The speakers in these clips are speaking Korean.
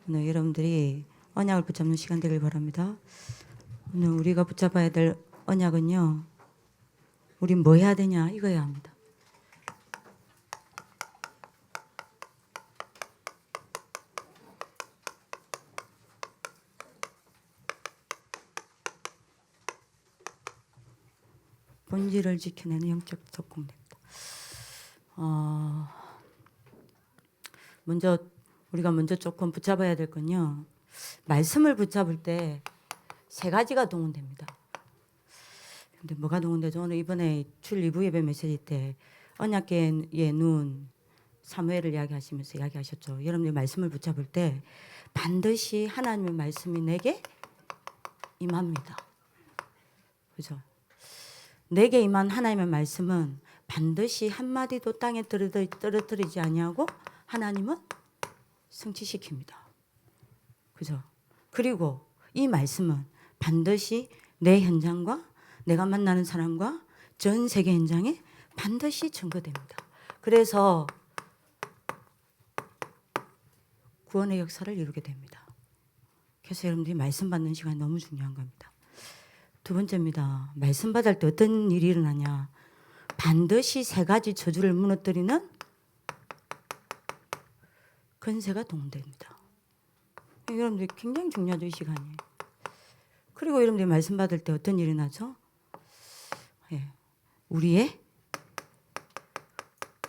오늘 여러분들이 언약을 붙잡는 시간 되길 바랍니다. 오늘 우리가 붙잡아야 될 언약은요, 우리 뭐 해야 되냐 이거야 합니다. 본질을 지켜내는 영적 특공됩니다. 우리가 조금 붙잡아야 될 건요, 말씀을 붙잡을 때 세 가지가 동원됩니다. 근데 뭐가 동원되죠? 오늘 이번에 출 2부 예배 메시지 때 언약계의 눈 사무엘을 이야기하셨죠. 여러분들 말씀을 붙잡을 때 반드시 하나님의 말씀이 내게 임합니다. 그죠? 내게 임한 하나님의 말씀은 반드시 한마디도 땅에 떨어뜨리지 아니하고 하나님은 성취시킵니다. 그죠? 그리고 이 말씀은 반드시 내 현장과 내가 만나는 사람과 전 세계 현장에 반드시 증거됩니다. 그래서 구원의 역사를 이루게 됩니다. 그래서 여러분들이 말씀 받는 시간이 너무 중요한 겁니다. 두 번째입니다. 말씀 받을 때 어떤 일이 일어나냐. 반드시 세 가지 저주를 무너뜨리는 권세가 동원됩니다. 여러분들 굉장히 중요하죠, 이 시간이. 그리고 여러분들이 말씀 받을 때 어떤 일이 나죠? 예, 우리의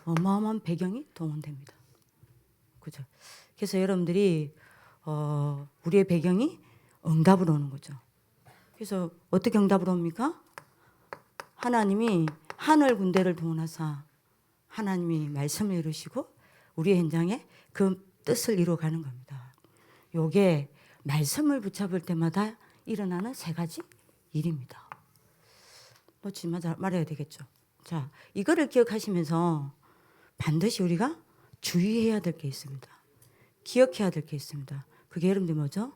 어마어마한 배경이 동원됩니다. 그죠? 그래서 여러분들이 우리의 배경이 응답으로 오는 거죠. 그래서 어떻게 응답으로 옵니까? 하나님이 하늘 군대를 동원하사 하나님이 말씀을 이루시고 우리의 현장에 그 뜻을 이루어가는 겁니다. 요게 말씀을 붙잡을 때마다 일어나는 세 가지 일입니다. 놓치지 말아야 되겠죠. 자, 이거를 기억하시면서 반드시 우리가 주의해야 될 게 있습니다. 기억해야 될 게 있습니다. 그게 여러분들 뭐죠?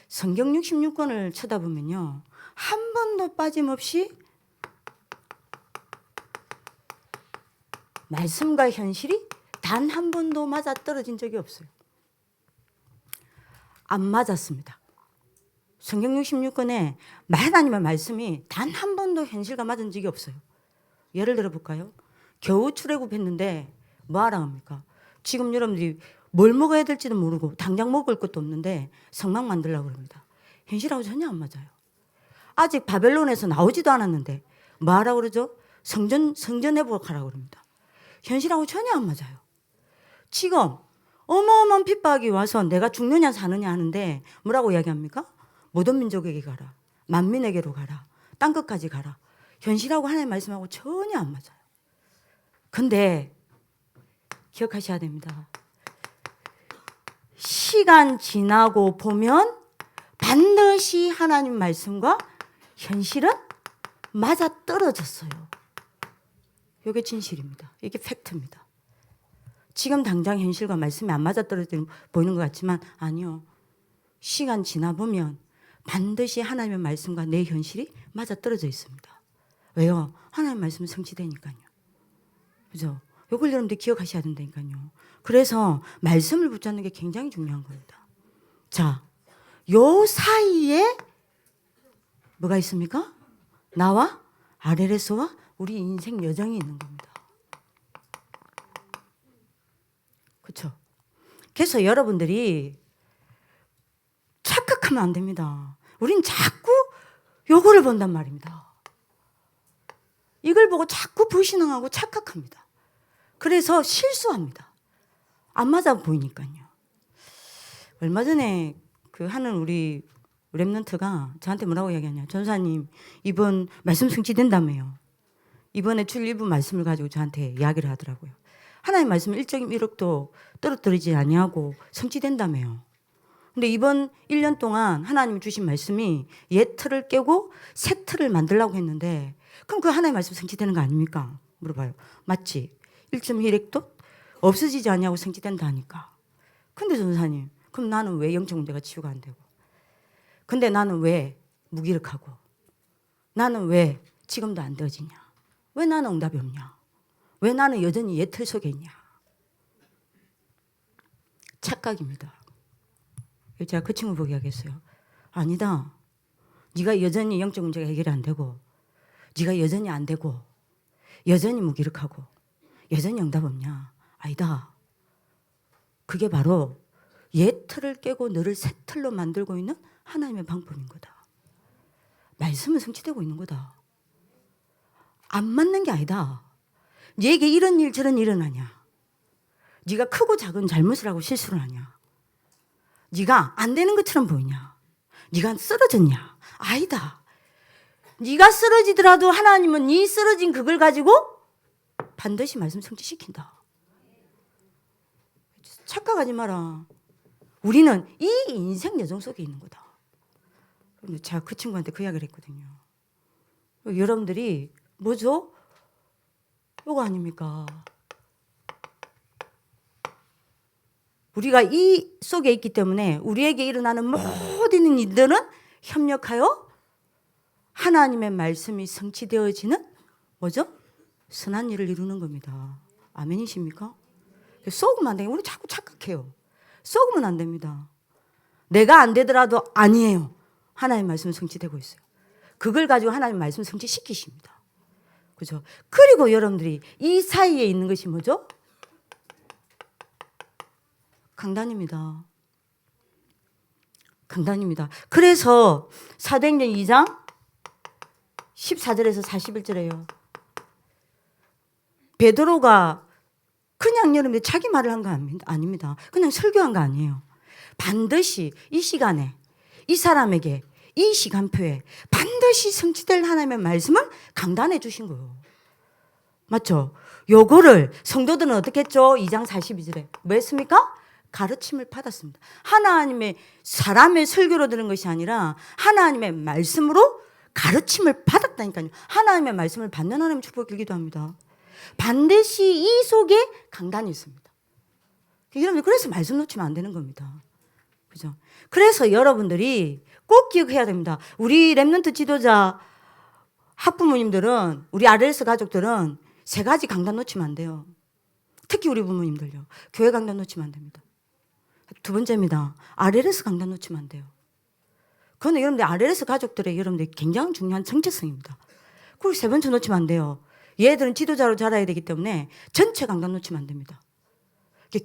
성경 66권을 쳐다보면요, 한 번도 빠짐없이 말씀과 현실이 단 한 번도 맞아 떨어진 적이 없어요. 안 맞았습니다. 성경 66권에 하나님의 말씀이 단 한 번도 현실과 맞은 적이 없어요. 예를 들어 볼까요? 겨우 출애굽했는데 뭐 하라 합니까? 지금 여러분들이 뭘 먹어야 될지도 모르고 당장 먹을 것도 없는데 성막 만들려고 합니다. 현실하고 전혀 안 맞아요. 아직 바벨론에서 나오지도 않았는데 뭐 하라고 그러죠? 성전 회복하라고 합니다. 현실하고 전혀 안 맞아요. 지금 어마어마한 핍박이 와서 내가 죽느냐 사느냐 하는데 뭐라고 이야기합니까? 모든 민족에게 가라. 만민에게로 가라. 땅끝까지 가라. 현실하고 하나님 말씀하고 전혀 안 맞아요. 근데 기억하셔야 됩니다. 시간 지나고 보면 반드시 하나님 말씀과 현실은 맞아 떨어졌어요. 이게 진실입니다. 이게 팩트입니다. 지금 당장 현실과 말씀이 안 맞아 떨어지는 보이는 것 같지만 아니요. 시간 지나 보면 반드시 하나님의 말씀과 내 현실이 맞아 떨어져 있습니다. 왜요? 하나님의 말씀은 성취되니까요. 그죠? 이걸 여러분들 기억하셔야 된다니까요. 그래서 말씀을 붙잡는 게 굉장히 중요한 겁니다. 자, 요 사이에 뭐가 있습니까? 나와 RLS와 우리 인생 여정이 있는 겁니다. 그렇죠? 그래서 여러분들이 착각하면 안 됩니다. 우린 자꾸 요거를 본단 말입니다. 이걸 보고 자꾸 불신앙하고 착각합니다. 그래서 실수합니다. 안 맞아 보이니까요. 얼마 전에 하는 우리 랩런트가 저한테 뭐라고 이야기하냐. 전사님, 이번 말씀 성취된다며요. 이번에 출 1부 말씀을 가지고 저한테 이야기를 하더라고요. 하나님 말씀 1.1억도 떨어뜨리지 아니하고 성취된다며요. 근데 이번 1년 동안 하나님이 주신 말씀이 옛 틀을 깨고 새 틀을 만들려고 했는데 그럼 그 하나님 말씀 성취되는 거 아닙니까? 물어봐요. 맞지? 1.1억도 없어지지 아니하고 성취된다 하니까. 근데 전사님, 그럼 나는 왜 영적 문제가 치유가 안 되고? 근데 나는 왜 무기력하고? 나는 왜 지금도 안 되어지냐? 왜 나는 응답이 없냐? 왜 나는 여전히 옛 틀 속에 있냐? 착각입니다. 제가 그 친구 보게 하겠어요. 아니다. 네가 여전히 영적 문제가 해결이 안 되고, 네가 여전히 안 되고, 여전히 무기력하고, 여전히 응답 없냐? 아니다. 그게 바로 옛 틀을 깨고 너를 새 틀로 만들고 있는 하나님의 방법인 거다. 말씀은 성취되고 있는 거다. 안 맞는 게 아니다. 네게 이런 일 저런 일은 아니야. 네가 크고 작은 잘못을 하고 실수를 하냐. 네가 안 되는 것처럼 보이냐. 네가 쓰러졌냐. 아니다. 네가 쓰러지더라도 하나님은 네 쓰러진 그걸 가지고 반드시 말씀 성취시킨다. 착각하지 마라. 우리는 이 인생 여정 속에 있는 거다. 제가 그 친구한테 그 이야기를 했거든요. 여러분들이 뭐죠? 요거 아닙니까? 우리가 이 속에 있기 때문에 우리에게 일어나는 모든 일들은 협력하여 하나님의 말씀이 성취되어지는 뭐죠? 선한 일을 이루는 겁니다. 아멘이십니까? 썩으면 안 돼요. 우리 자꾸 착각해요. 썩으면 안 됩니다. 내가 안 되더라도 아니에요. 하나님의 말씀은 성취되고 있어요. 그걸 가지고 하나님의 말씀을 성취시키십니다. 그죠? 그리고 여러분들이 이 사이에 있는 것이 뭐죠? 강단입니다. 강단입니다. 그래서 사도행전 2장 14절에서 41절에요. 베드로가 그냥 여러분들 자기 말을 한 거 아닙니다. 그냥 설교한 거 아니에요. 반드시 이 시간에 이 사람에게 이 시간표에 반드시 성취될 하나님의 말씀을 강단해 주신 거예요. 맞죠? 요거를 성도들은 어떻게 했죠? 2장 42절에 뭐 했습니까? 가르침을 받았습니다. 하나님의 사람의 설교로 들은 것이 아니라 하나님의 말씀으로 가르침을 받았다니까요. 하나님의 말씀을 받는 하나님 축복 길기도 합니다. 반드시 이 속에 강단이 있습니다. 여러분들 그래서 말씀 놓치면 안 되는 겁니다. 그죠? 그래서 여러분들이 꼭 기억해야 됩니다. 우리 렘넌트 지도자 학부모님들은 우리 RLS 가족들은 세 가지 강단 놓치면 안 돼요. 특히 우리 부모님들요. 교회 강단 놓치면 안 됩니다. 두 번째입니다. RLS 강단 놓치면 안 돼요. 그거는 여러분들 RLS 가족들의 여러분들 굉장히 중요한 정체성입니다. 그리고 세 번째 놓치면 안 돼요. 얘들은 지도자로 자라야 되기 때문에 전체 강단 놓치면 안 됩니다.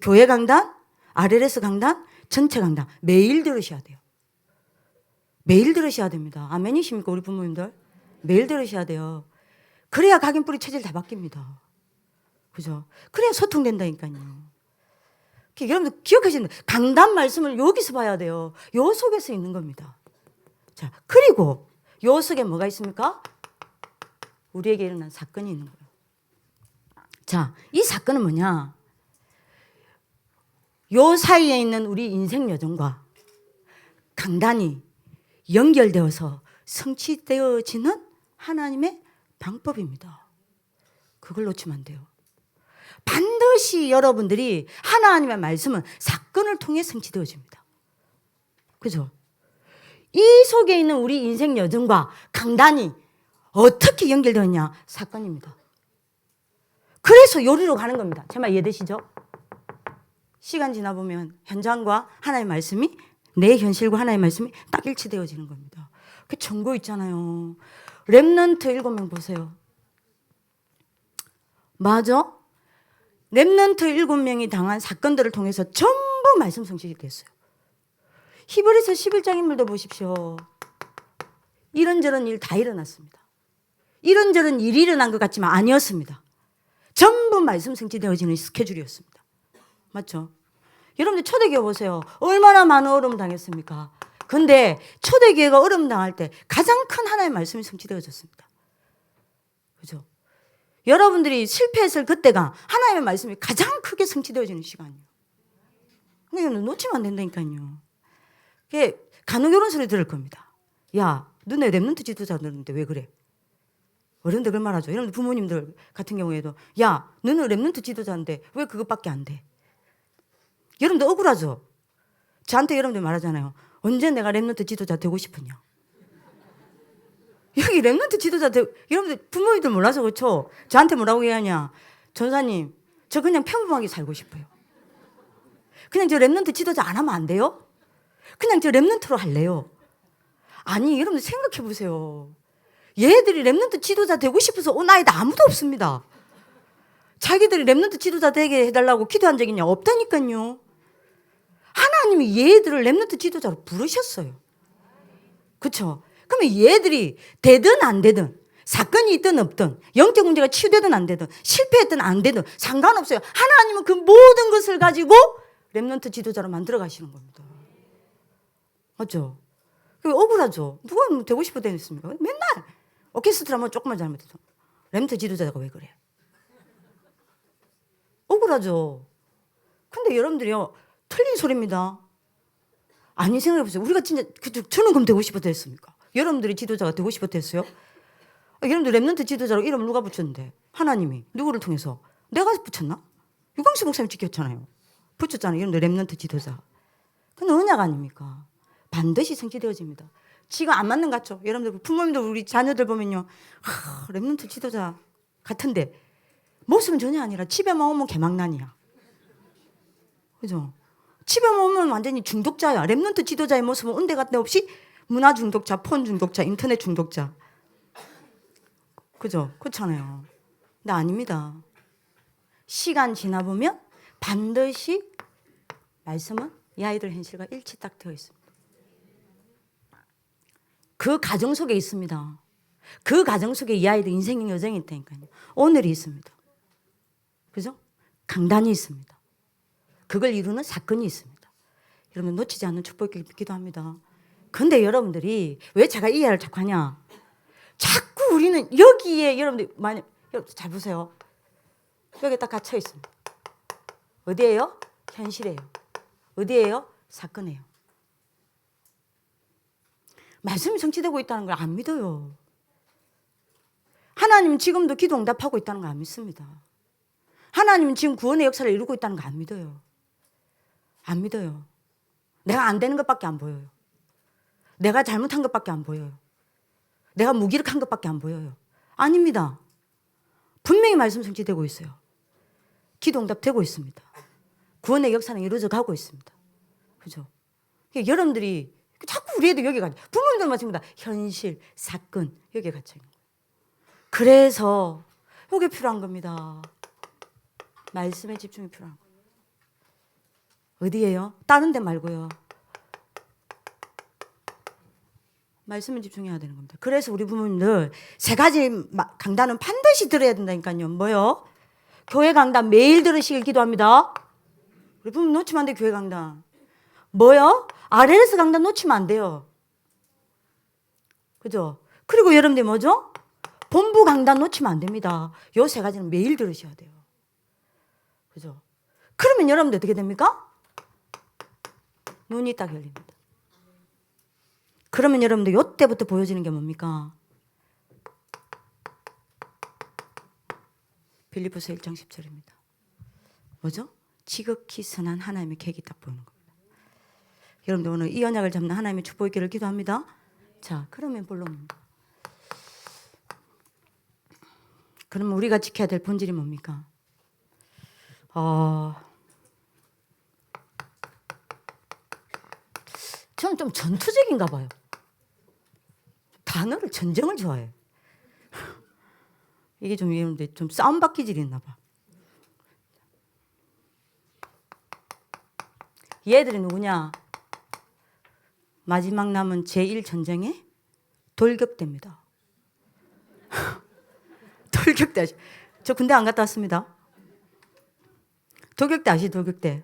교회 강단, RLS 강단, 전체 강단 매일 들으셔야 돼요. 매일 들으셔야 됩니다. 아멘이십니까 우리 부모님들? 매일 들으셔야 돼요. 그래야 각인뿌리 체질 다 바뀝니다. 그죠? 그래야 소통된다니까요. 여러분들 기억하시는 강단 말씀을 여기서 봐야 돼요. 요 속에서 있는 겁니다. 자, 그리고 요 속에 뭐가 있습니까? 우리에게 일어난 사건이 있는 거예요. 자, 이 사건은 뭐냐? 요 사이에 있는 우리 인생 여정과 강단이 연결되어서 성취되어지는 하나님의 방법입니다. 그걸 놓치면 안 돼요. 반드시 여러분들이 하나님의 말씀은 사건을 통해 성취되어집니다. 그죠? 이 속에 있는 우리 인생 여정과 강단이 어떻게 연결되었냐? 사건입니다. 그래서 요리로 가는 겁니다. 제 말 이해되시죠? 시간 지나보면 현장과 하나님의 말씀이 내 현실과 하나님의 말씀이 딱 일치되어지는 겁니다. 그 전고 있잖아요. 렘넌트 7명 보세요. 맞아? 렘넌트 7명이 당한 사건들을 통해서 전부 말씀 성취가 됐어요. 히브리서 11장 인물도 보십시오. 이런저런 일 다 일어났습니다. 이런저런 일이 일어난 것 같지만 아니었습니다. 전부 말씀 성취되어지는 스케줄이었습니다. 맞죠? 여러분들 초대교회 보세요. 얼마나 많은 어려움 당했습니까? 근데 초대교회가 어려움 당할 때 가장 큰 하나님의 말씀이 성취되어졌습니다. 그죠? 여러분들이 실패했을 그때가 하나님의 말씀이 가장 크게 성취되어지는 시간이에요. 그러니까 놓치면 안 된다니까요. 간혹 이런 소리 들을 겁니다. 야, 너네 렘넌트 지도자들인데 왜 그래? 어른들 그걸 말하죠. 여러분들 부모님들 같은 경우에도 야, 너는 렘넌트 지도자인데 왜 그것밖에 안 돼? 여러분들 억울하죠? 저한테 여러분들 말하잖아요. 언제 내가 렘넌트 지도자 되고 싶으냐? 여기 렘넌트 지도자 여러분들 부모님들 몰라서 그렇죠? 저한테 뭐라고 얘기하냐? 전사님, 저 그냥 평범하게 살고 싶어요. 그냥 저 렘넌트 지도자 안 하면 안 돼요? 그냥 저 랩런트로 할래요. 아니 여러분들 생각해 보세요. 얘들이 랩런트 지도자 되고 싶어서 온 아이들 아무도 없습니다. 자기들이 랩런트 지도자 되게 해달라고 기도한 적이 없다니까요. 하나님이 얘들을 랩런트 지도자로 부르셨어요. 그렇죠? 그러면 얘들이 되든 안 되든 사건이 있든 없든 영적 문제가 치유되든 안 되든 실패했든 안 되든 상관없어요. 하나님은 그 모든 것을 가지고 랩런트 지도자로 만들어 가시는 겁니다. 맞죠? 그게 억울하죠. 누가 되고 싶어 되겠습니까? 맨날 오케스트라 뭐 조금만 잘못해도 랩런트 지도자가 왜 그래? 억울하죠. 근데 여러분들이요 틀린 소리입니다. 아니 생각해보세요. 우리가 진짜 저는 그럼 되고 싶어 됐습니까? 여러분들이 지도자가 되고 싶어 됐어요? 여러분들 랩런트 지도자로 이름을 누가 붙였는데? 하나님이 누구를 통해서? 내가 붙였나? 유광수 목사님 지켰잖아요. 붙였잖아요. 여러분들 랩런트 지도자. 그건 언약 아닙니까? 반드시 성취되어집니다. 지금 안 맞는 것 같죠? 여러분들 부모님들 우리 자녀들 보면요. 랩런트 지도자 같은데 모습은 전혀 아니라 집에만 오면 개망난이야. 그죠? 집에만 오면 완전히 중독자야. 랩런트 지도자의 모습은 온데간데 없이 문화 중독자, 폰 중독자, 인터넷 중독자. 그죠? 그렇잖아요. 근데 아닙니다. 시간 지나 보면 반드시 말씀은 이 아이들 현실과 일치 딱 되어 있습니다. 그 가정 속에 있습니다. 그 가정 속에 이 아이들 인생 여정이 있다니까요. 오늘이 있습니다. 그죠? 강단이 있습니다. 그걸 이루는 사건이 있습니다. 여러분 놓치지 않는 축복을 기도합니다. 근데 여러분들이 왜 제가 이 이야기를 자꾸 하냐? 자꾸 우리는 여기에 여러분들 많이 잘 보세요. 여기 딱 갇혀 있습니다. 어디예요? 현실이에요. 어디예요? 사건이에요. 말씀이 성취되고 있다는 걸 안 믿어요. 하나님은 지금도 기도 응답하고 있다는 걸 안 믿습니다. 하나님은 지금 구원의 역사를 이루고 있다는 거 안 믿어요. 안 믿어요. 내가 안 되는 것밖에 안 보여요. 내가 잘못한 것밖에 안 보여요. 내가 무기력한 것밖에 안 보여요. 아닙니다. 분명히 말씀 성취되고 있어요. 기도 응답되고 있습니다. 구원의 역사는 이루어져 가고 있습니다. 그죠? 여러분들이 자꾸 우리 애들 여기 갇혀. 부모님들 마찬가지입니다. 현실, 사건 여기에 갇혀 있는 거예요. 그래서 이게 필요한 겁니다. 말씀에 집중이 필요한 거예요. 어디예요? 다른 데 말고요. 말씀에 집중해야 되는 겁니다. 그래서 우리 부모님들 세 가지 강단은 반드시 들어야 된다니까요. 뭐요? 교회 강단 매일 들으시길 기도합니다. 우리 부모님 놓치면 안 돼요. 교회 강단. 뭐요? RLS 강단 놓치면 안 돼요. 그죠? 그리고 여러분들 뭐죠? 본부 강단 놓치면 안 됩니다. 요 세 가지는 매일 들으셔야 돼요. 그죠? 그러면 여러분들 어떻게 됩니까? 눈이 딱 열립니다. 그러면 여러분들 요때부터 보여지는 게 뭡니까? 빌립보서 1장 10절입니다. 뭐죠? 지극히 선한 하나님의 계획이 딱 보이는 겁니다. 여러분들 오늘 이 언약을 잡는 하나님의 축복의 길을 기도합니다. 자, 그러면 본론입니다. 그러면 우리가 지켜야 될 본질이 뭡니까? 저는 좀 전투적인가 봐요. 단어를 전쟁을 좋아해요. 이게 좀 이런데 좀 싸움박 기질이 있나 봐. 얘들이 누구냐? 마지막 남은 제1전쟁에 돌격대입니다. 돌격대 저 군대 안 갔다 왔습니다. 돌격대 아시죠? 돌격대.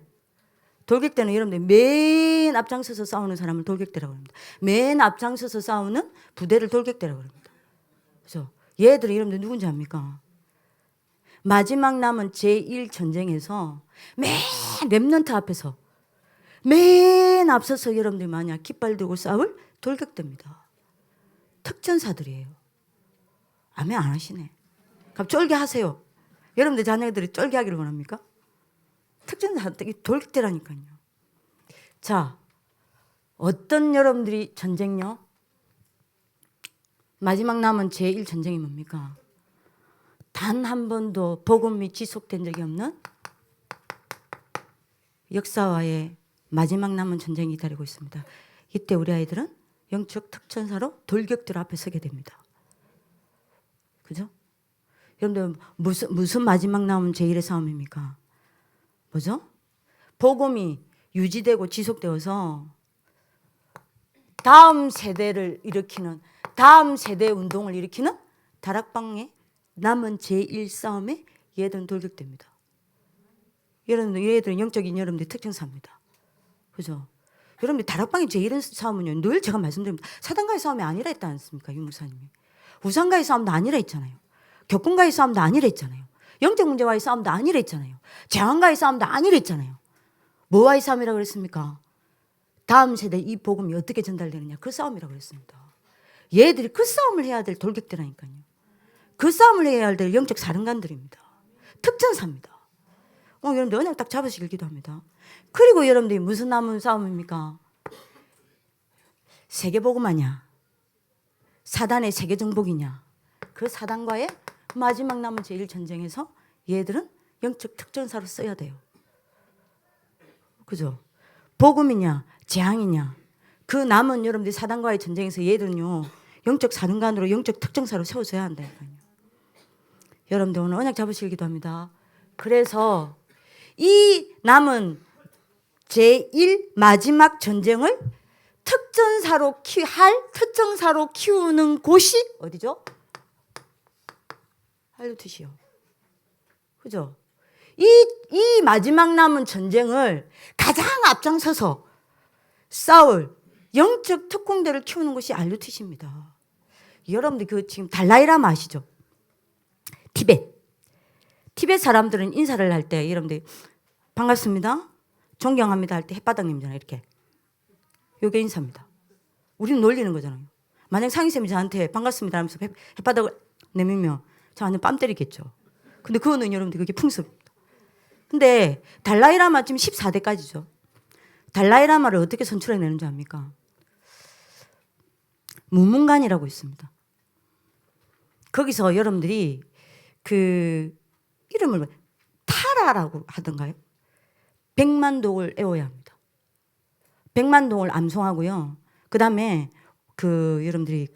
돌격대는 여러분들 맨 앞장서서 싸우는 사람을 돌격대라고 합니다. 맨 앞장서서 싸우는 부대를 돌격대라고 합니다. 그래서 얘들이 여러분들 누군지 압니까? 마지막 남은 제1전쟁에서 맨 랩런트 앞에서 맨 앞서서 여러분들 만약 깃발 들고 싸울 돌격대입니다. 특전사들이에요. 아멘 안 하시네. 그럼 쫄개하세요. 여러분들 자녀들이 쫄개하기를 원합니까? 특전사들이 돌격대라니까요. 자, 어떤 여러분들이 전쟁요? 마지막 남은 제1전쟁이 뭡니까? 단 한 번도 복음이 지속된 적이 없는 역사와의 마지막 남은 전쟁이 기다리고 있습니다. 이때 우리 아이들은 영적 특전사로 돌격들 앞에 서게 됩니다. 그죠? 여러분들 무슨 마지막 남은 제1의 싸움입니까? 뭐죠? 복음이 유지되고 지속되어서 다음 세대를 일으키는, 다음 세대 운동을 일으키는 다락방의 남은 제1 싸움에 얘들은 돌격됩니다. 얘들은 영적인 여러분들의 특징사입니다. 그죠? 여러분들 다락방의 제1 싸움은요, 늘 제가 말씀드립니다. 사단과의 싸움이 아니라 했지 않습니까? 유 목사님이. 우상과의 싸움도 아니라 했잖아요. 격군과의 싸움도 아니라 했잖아요. 영적 문제와의 싸움도 아니라 했잖아요. 재앙과의 싸움도 아니라 했잖아요. 뭐와의 싸움이라고 그랬습니까? 다음 세대 이 복음이 어떻게 전달되느냐, 그 싸움이라고 그랬습니다. 얘들이 그 싸움을 해야 될 돌격대라니까요. 그 싸움을 해야 될 영적 사령관들입니다. 특전사입니다. 여러분들 언약 딱 잡으시길 기도합니다. 그리고 여러분들이 무슨 남은 싸움입니까? 세계복음하냐, 사단의 세계정복이냐, 그 사단과의 마지막 남은 제1 전쟁에서 얘들은 영적 특전사로 써야 돼요. 그죠? 복음이냐 재앙이냐, 그 남은 여러분들이 사단과의 전쟁에서 얘들은요 영적 사령관으로 영적 특전사로 세워져야 한다니까요. 여러분들 오늘 언약 잡으시길 기도합니다. 그래서 이 남은 제1 마지막 전쟁을 특전사로 특전사로 키우는 곳이 어디죠? 할루트시요. 그죠? 이 마지막 남은 전쟁을 가장 앞장서서 싸울 영적 특공대를 키우는 것이 알루티시입니다. 여러분들 그 지금 달라이라마 아시죠? 티벳 사람들은 인사를 할 때 여러분들 반갑습니다, 존경합니다 할 때 햇바닥님이잖아요. 이렇게 요게 인사입니다. 우리는 놀리는 거잖아요. 만약 상희쌤이 저한테 반갑습니다 하면서 햇바닥을 내밀면 저 완전 뺨 때리겠죠. 근데 그거는 여러분들 그게 풍습입니다. 근데 달라이라마 지금 14대까지죠. 달라이라마를 어떻게 선출해내는 줄 압니까? 무문관이라고 있습니다. 거기서 여러분들이 그 이름을 타라라고 하던가요? 100만독을 애워야 합니다. 100만독을 암송하고요. 그 다음에 여러분들이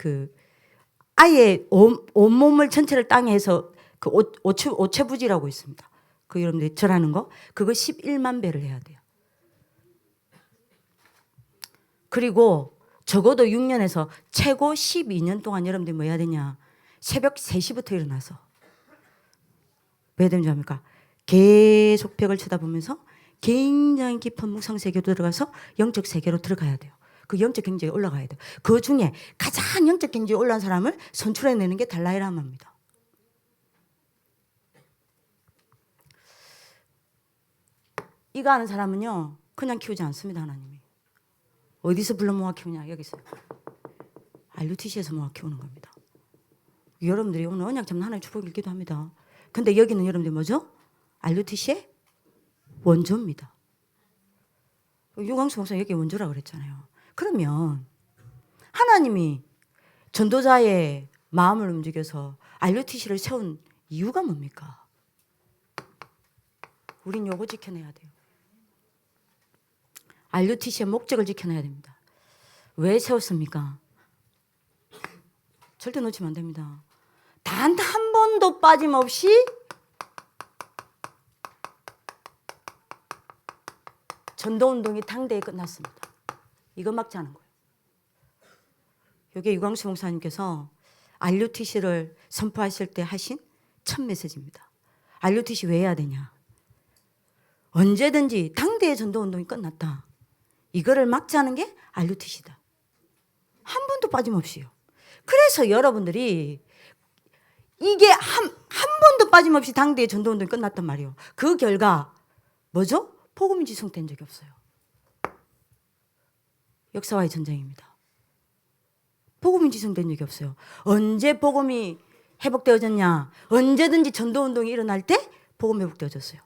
아예 온몸을 전체를 땅에 해서 그 오체부지라고 있습니다. 그 여러분들이 절하는 거, 그거 11만 배를 해야 돼요. 그리고 적어도 6년에서 최고 12년 동안 여러분들이 뭐 해야 되냐, 새벽 3시부터 일어나서 왜 되는 줄 압니까? 계속 벽을 쳐다보면서 굉장히 깊은 묵상 세계로 들어가서 영적 세계로 들어가야 돼요. 그 영적 경지에 올라가야 돼요. 그 중에 가장 영적 경지에 올라간 사람을 선출해내는 게 달라이라마입니다. 이거 하는 사람은요 그냥 키우지 않습니다. 하나님이 어디서 불러 모아 키우냐, 여기서 알루티시에서 모아 키우는 겁니다. 여러분들이 오늘 언약 잡는 하나님의 축복을 기도합니다. 근데 여기는 여러분들 뭐죠? 알루티시의 원조입니다. 유광수 목사 여기 원조라고 그랬잖아요. 그러면 하나님이 전도자의 마음을 움직여서 알루티시를 세운 이유가 뭡니까? 우린 요거 지켜내야 돼요. 알루티시의 목적을 지켜내야 됩니다. 왜 세웠습니까? 절대 놓치면 안 됩니다. 단 한 번도 빠짐없이 전도운동이 당대에 끝났습니다. 이거 막지 않은 거예요. 이게 유광수 목사님께서 RUTC를 선포하실 때 하신 첫 메시지입니다. RUTC 왜 해야 되냐? 언제든지 당대의 전도운동이 끝났다. 이거를 막지 않은 게 RUTC다. 한 번도 빠짐없이요. 그래서 여러분들이 이게 한 번도 빠짐없이 당대의 전도운동이 끝났단 말이에요. 그 결과 뭐죠? 복음이 지속된 적이 없어요. 역사와의 전쟁입니다. 복음이 지속된 적이 없어요. 언제 복음이 회복되어졌냐? 언제든지 전도운동이 일어날 때 복음이 회복되어졌어요.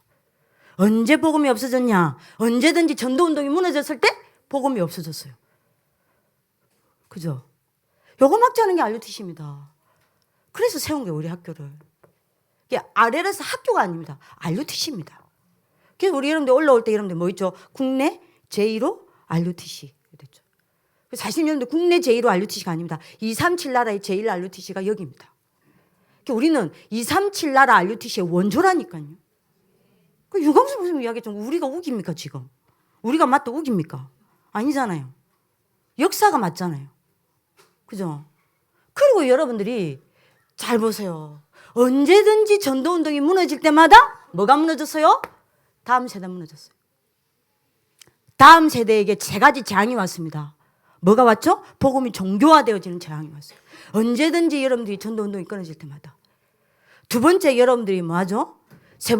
언제 복음이 없어졌냐? 언제든지 전도운동이 무너졌을 때 복음이 없어졌어요. 그죠? 요거 막지 않은 게 RUTC입니다. 그래서 세운 게 우리 학교를. 이게 RLS 학교가 아닙니다. RUTC입니다. 그래서 우리 여러분들 올라올 때 여러분들 뭐 있죠? 국내 제1호 RUTC 됐죠. 사실 여러분들 국내 제1호 RUTC가 아닙니다. 237 나라의 제1 RUTC가 여기입니다. 우리는 237 나라 RUTC의 원조라니까요. 유광수 목사님 이야기 좀 우리가 우깁니까 지금? 우리가 맞다 우깁니까? 아니잖아요. 역사가 맞잖아요. 그죠? 그리고 여러분들이 잘 보세요. 언제든지 전도운동이 무너질 때마다 뭐가 무너졌어요? 다음 세대 무너졌어요. 다음 세대에게 세 가지 재앙이 왔습니다. 뭐가 왔죠? 복음이 종교화되어지는 재앙이 왔어요. 언제든지 여러분들이 전도운동이 끊어질 때마다. 두 번째 여러분들이 뭐하죠? 두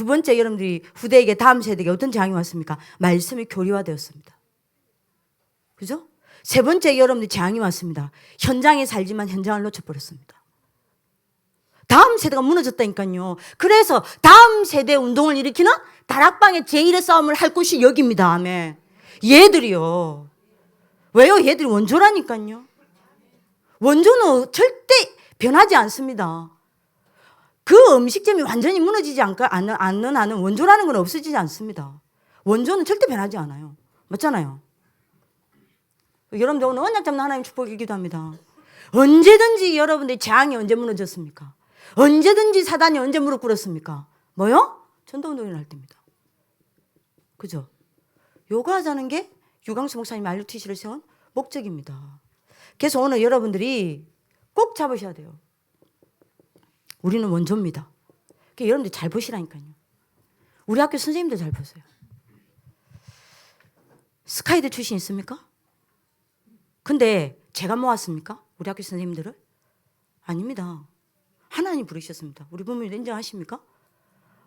번째 여러분들이 후대에게 다음 세대에게 어떤 재앙이 왔습니까? 말씀이 교리화되었습니다. 그죠? 세 번째 여러분들이 재앙이 왔습니다. 현장에 살지만 현장을 놓쳐버렸습니다. 다음 세대가 무너졌다니까요. 그래서 다음 세대 운동을 일으키는 다락방의 제1의 싸움을 할 곳이 여기입니다. 아멘. 얘들이요. 왜요? 얘들이 원조라니까요. 원조는 절대 변하지 않습니다. 그 음식점이 완전히 무너지지 않는 한은 원조라는 건 없어지지 않습니다. 원조는 절대 변하지 않아요. 맞잖아요. 여러분들 오늘 언약 잡는 하나님 축복을 기도합니다. 언제든지 여러분들의 재앙이 언제 무너졌습니까? 언제든지 사단이 언제 무릎 꿇었습니까? 뭐요? 전도운동이 날 때입니다. 그죠? 요구하자는 게 유광수 목사님 RUTC를 세운 목적입니다. 그래서 오늘 여러분들이 꼭 잡으셔야 돼요. 우리는 원조입니다. 그러니까 여러분들 잘 보시라니까요. 우리 학교 선생님들 잘 보세요. 스카이대 출신 있습니까? 근데 제가 모았습니까? 우리 학교 선생님들을? 아닙니다. 하나님 부르셨습니다. 우리 부모님 인정하십니까?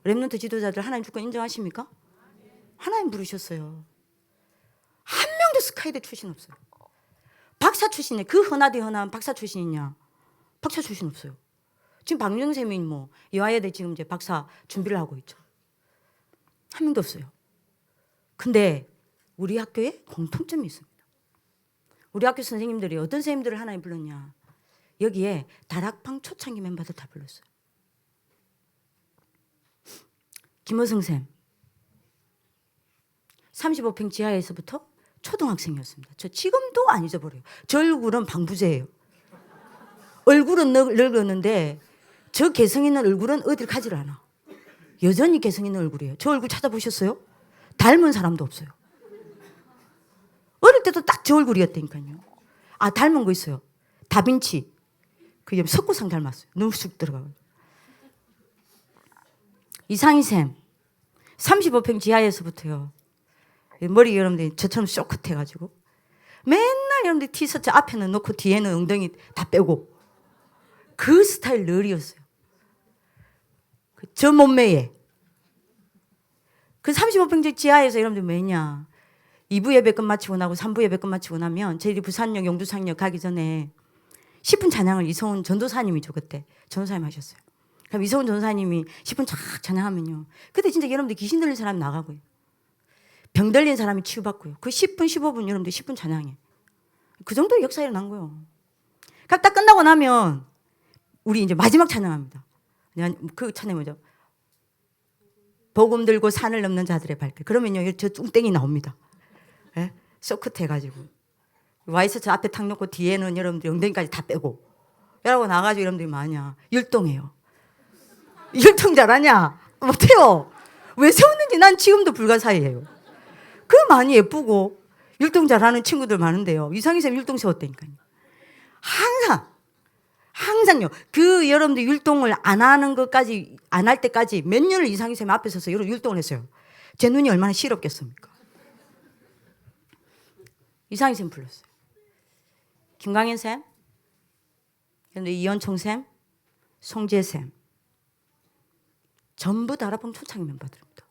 렘넌트 지도자들 하나님 주권 인정하십니까? 하나님 부르셨어요. 한 명도 스카이대 출신 없어요. 박사 출신이네. 그 흔하디 흔한 박사 출신이냐? 박사 출신 없어요. 지금 박명쌤이 뭐 여하여대 지금 이제 박사 준비를 하고 있죠. 한 명도 없어요. 근데 우리 학교에 공통점이 있습니다. 우리 학교 선생님들이 어떤 선생님들을 하나님 불렀냐? 여기에 다락방 초창기 멤버들 다 불렀어요. 김호성 쌤 35평 지하에서부터 초등학생이었습니다. 저 지금도 안 잊어버려요. 저 얼굴은 방부제예요. 얼굴은 늙었는데 저 개성 있는 얼굴은 어딜 가지를 않아. 여전히 개성 있는 얼굴이에요. 저 얼굴 찾아보셨어요? 닮은 사람도 없어요. 어릴 때도 딱 저 얼굴이었다니까요. 아, 닮은 거 있어요. 다빈치. 그 석고상 닮았어요. 너무 쑥 들어가요. 이상희 쌤 35평 지하에서부터요. 머리 여러분들 저처럼 쇼컷해가지고 맨날 여러분들 티셔츠 앞에는 놓고 뒤에는 엉덩이 다 빼고 그 스타일 늘이었어요. 저 몸매에 그 35평 지하에서 여러분들 뭐했냐? 2부 예배 끝마치고 나고 3부 예배 끝마치고 나면 저희들이 부산역 용두상역 가기 전에 10분 찬양을 이성훈 전도사님이죠. 그때 전도사님 하셨어요. 그럼 이성훈 전도사님이 10분 쫙 찬양하면요. 그때 진짜 여러분들 귀신 들린 사람이 나가고요. 병 들린 사람이 치유받고요. 그 10분 15분 여러분들 10분 찬양해. 그 정도의 역사가 일어난 거예요. 딱 끝나고 나면 우리 이제 마지막 찬양합니다. 그 찬양이 뭐죠? 복음 들고 산을 넘는 자들의 발길. 그러면요 저 뚱땡이 나옵니다. 예? 쇼크트해가지고 와이셔츠 앞에 탁 놓고 뒤에는 여러분들 엉덩이까지 다 빼고 이러고 나가지고 여러분들이 뭐하냐? 율동해요. 율동 잘하냐? 못해요. 왜 세웠는지 난 지금도 불가사의해요. 그 많이 예쁘고 율동 잘하는 친구들 많은데요. 이상희 쌤 율동 세웠다니까요. 항상요. 그 여러분들 율동을 안 하는 것까지 안 할 때까지 몇 년을 이상희 쌤 앞에 서서 율동을 했어요. 제 눈이 얼마나 시럽겠습니까? 이상희 쌤 불렀어요. 김광현 쌤, 그런데 이현총 쌤, 송재 쌤, 전부 다락방 초창기 멤버들입니다.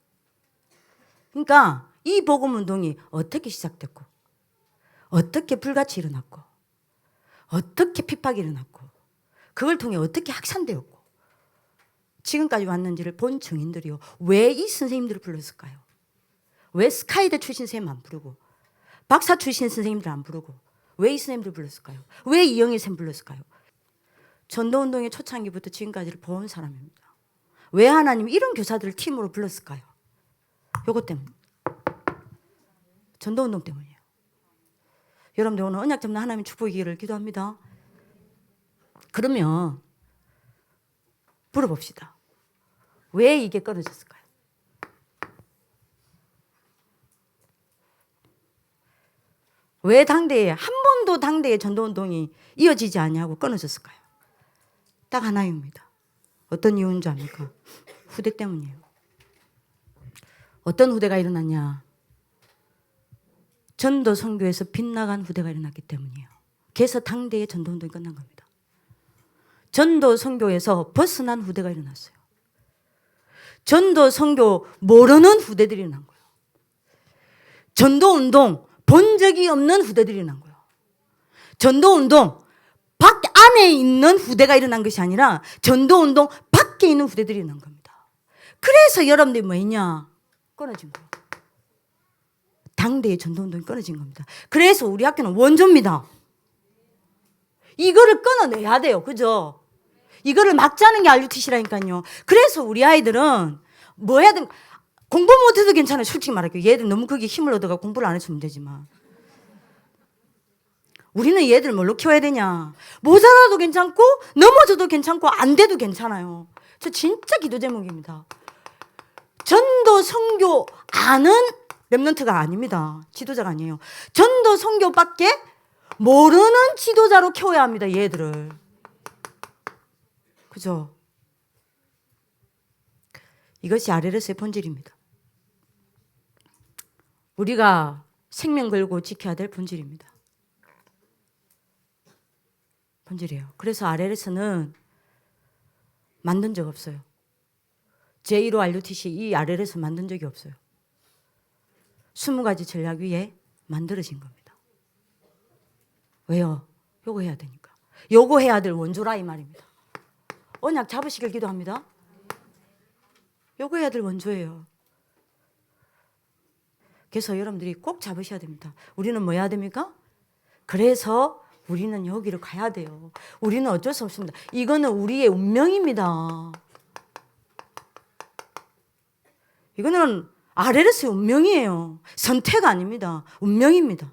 그러니까 이 복음 운동이 어떻게 시작됐고, 어떻게 불같이 일어났고, 어떻게 핍박이 일어났고, 그걸 통해 어떻게 확산되었고, 지금까지 왔는지를 본 증인들이요. 왜 이 선생님들을 불렀을까요? 왜 스카이대 출신 선생님 안 부르고, 박사 출신 선생님들 안 부르고, 왜 이 선생님들 불렀을까요? 왜 이영애 쌤 불렀을까요? 전도운동의 초창기부터 지금까지를 본 사람입니다. 왜 하나님이 이런 교사들을 팀으로 불렀을까요? 요것 때문에. 전도운동 때문이에요. 여러분들 오늘 언약 잡는 하나님의 축복이기를 기도합니다. 그러면 물어봅시다. 왜 이게 끊어졌을까요? 왜 당대에 한 번도 당대에 전도운동이 이어지지 않냐고 끊어졌을까요? 딱 하나입니다. 어떤 이유인 줄 압니까? 후대 때문이에요. 어떤 후대가 일어났냐? 전도 선교에서 빗나간 후대가 일어났기 때문이에요. 그래서 당대의 전도운동이 끝난 겁니다. 전도 선교에서 벗어난 후대가 일어났어요. 전도 선교 모르는 후대들이 일어난 거예요. 전도운동 본 적이 없는 후대들이 일어난 거예요. 전도운동 밖 안에 있는 후대가 일어난 것이 아니라 전도운동 밖에 있는 후대들이 일어난 겁니다. 그래서 여러분들이 뭐냐? 끊어진 거예요. 당대의 전도운동이 끊어진 겁니다. 그래서 우리 학교는 원조입니다. 이거를 끊어내야 돼요. 그죠? 이거를 막자는 게 RUTC라니까요. 그래서 우리 아이들은 뭐 해야 되는, 공부 못해도 괜찮아요. 솔직히 말할게요. 얘들 너무 거기에 힘을 얻어가 공부를 안 했으면 되지만. 우리는 얘들 뭘로 키워야 되냐. 모자라도 괜찮고 넘어져도 괜찮고 안 돼도 괜찮아요. 저 진짜 기도 제목입니다. 전도 선교 아는 렘넌트가 아닙니다. 지도자가 아니에요. 전도 선교밖에 모르는 지도자로 키워야 합니다. 얘들을. 그죠? 이것이 RLS의 본질입니다. 우리가 생명 걸고 지켜야 될 본질입니다. 본질이에요. 그래서 RLS는 만든 적 없어요. 제1호 RUTC 이 RLS 만든 적이 없어요. 20가지 전략 위에 만들어진 겁니다. 왜요? 요거 해야 되니까. 요거 해야 될 원조라 이 말입니다. 언약 잡으시길 기도합니다. 요거 해야 될 원조예요. 그래서 여러분들이 꼭 잡으셔야 됩니다. 우리는 뭐 해야 됩니까? 그래서 우리는 여기를 가야 돼요. 우리는 어쩔 수 없습니다. 이거는 우리의 운명입니다. 이거는 RLS의 운명이에요. 선택 아닙니다. 운명입니다.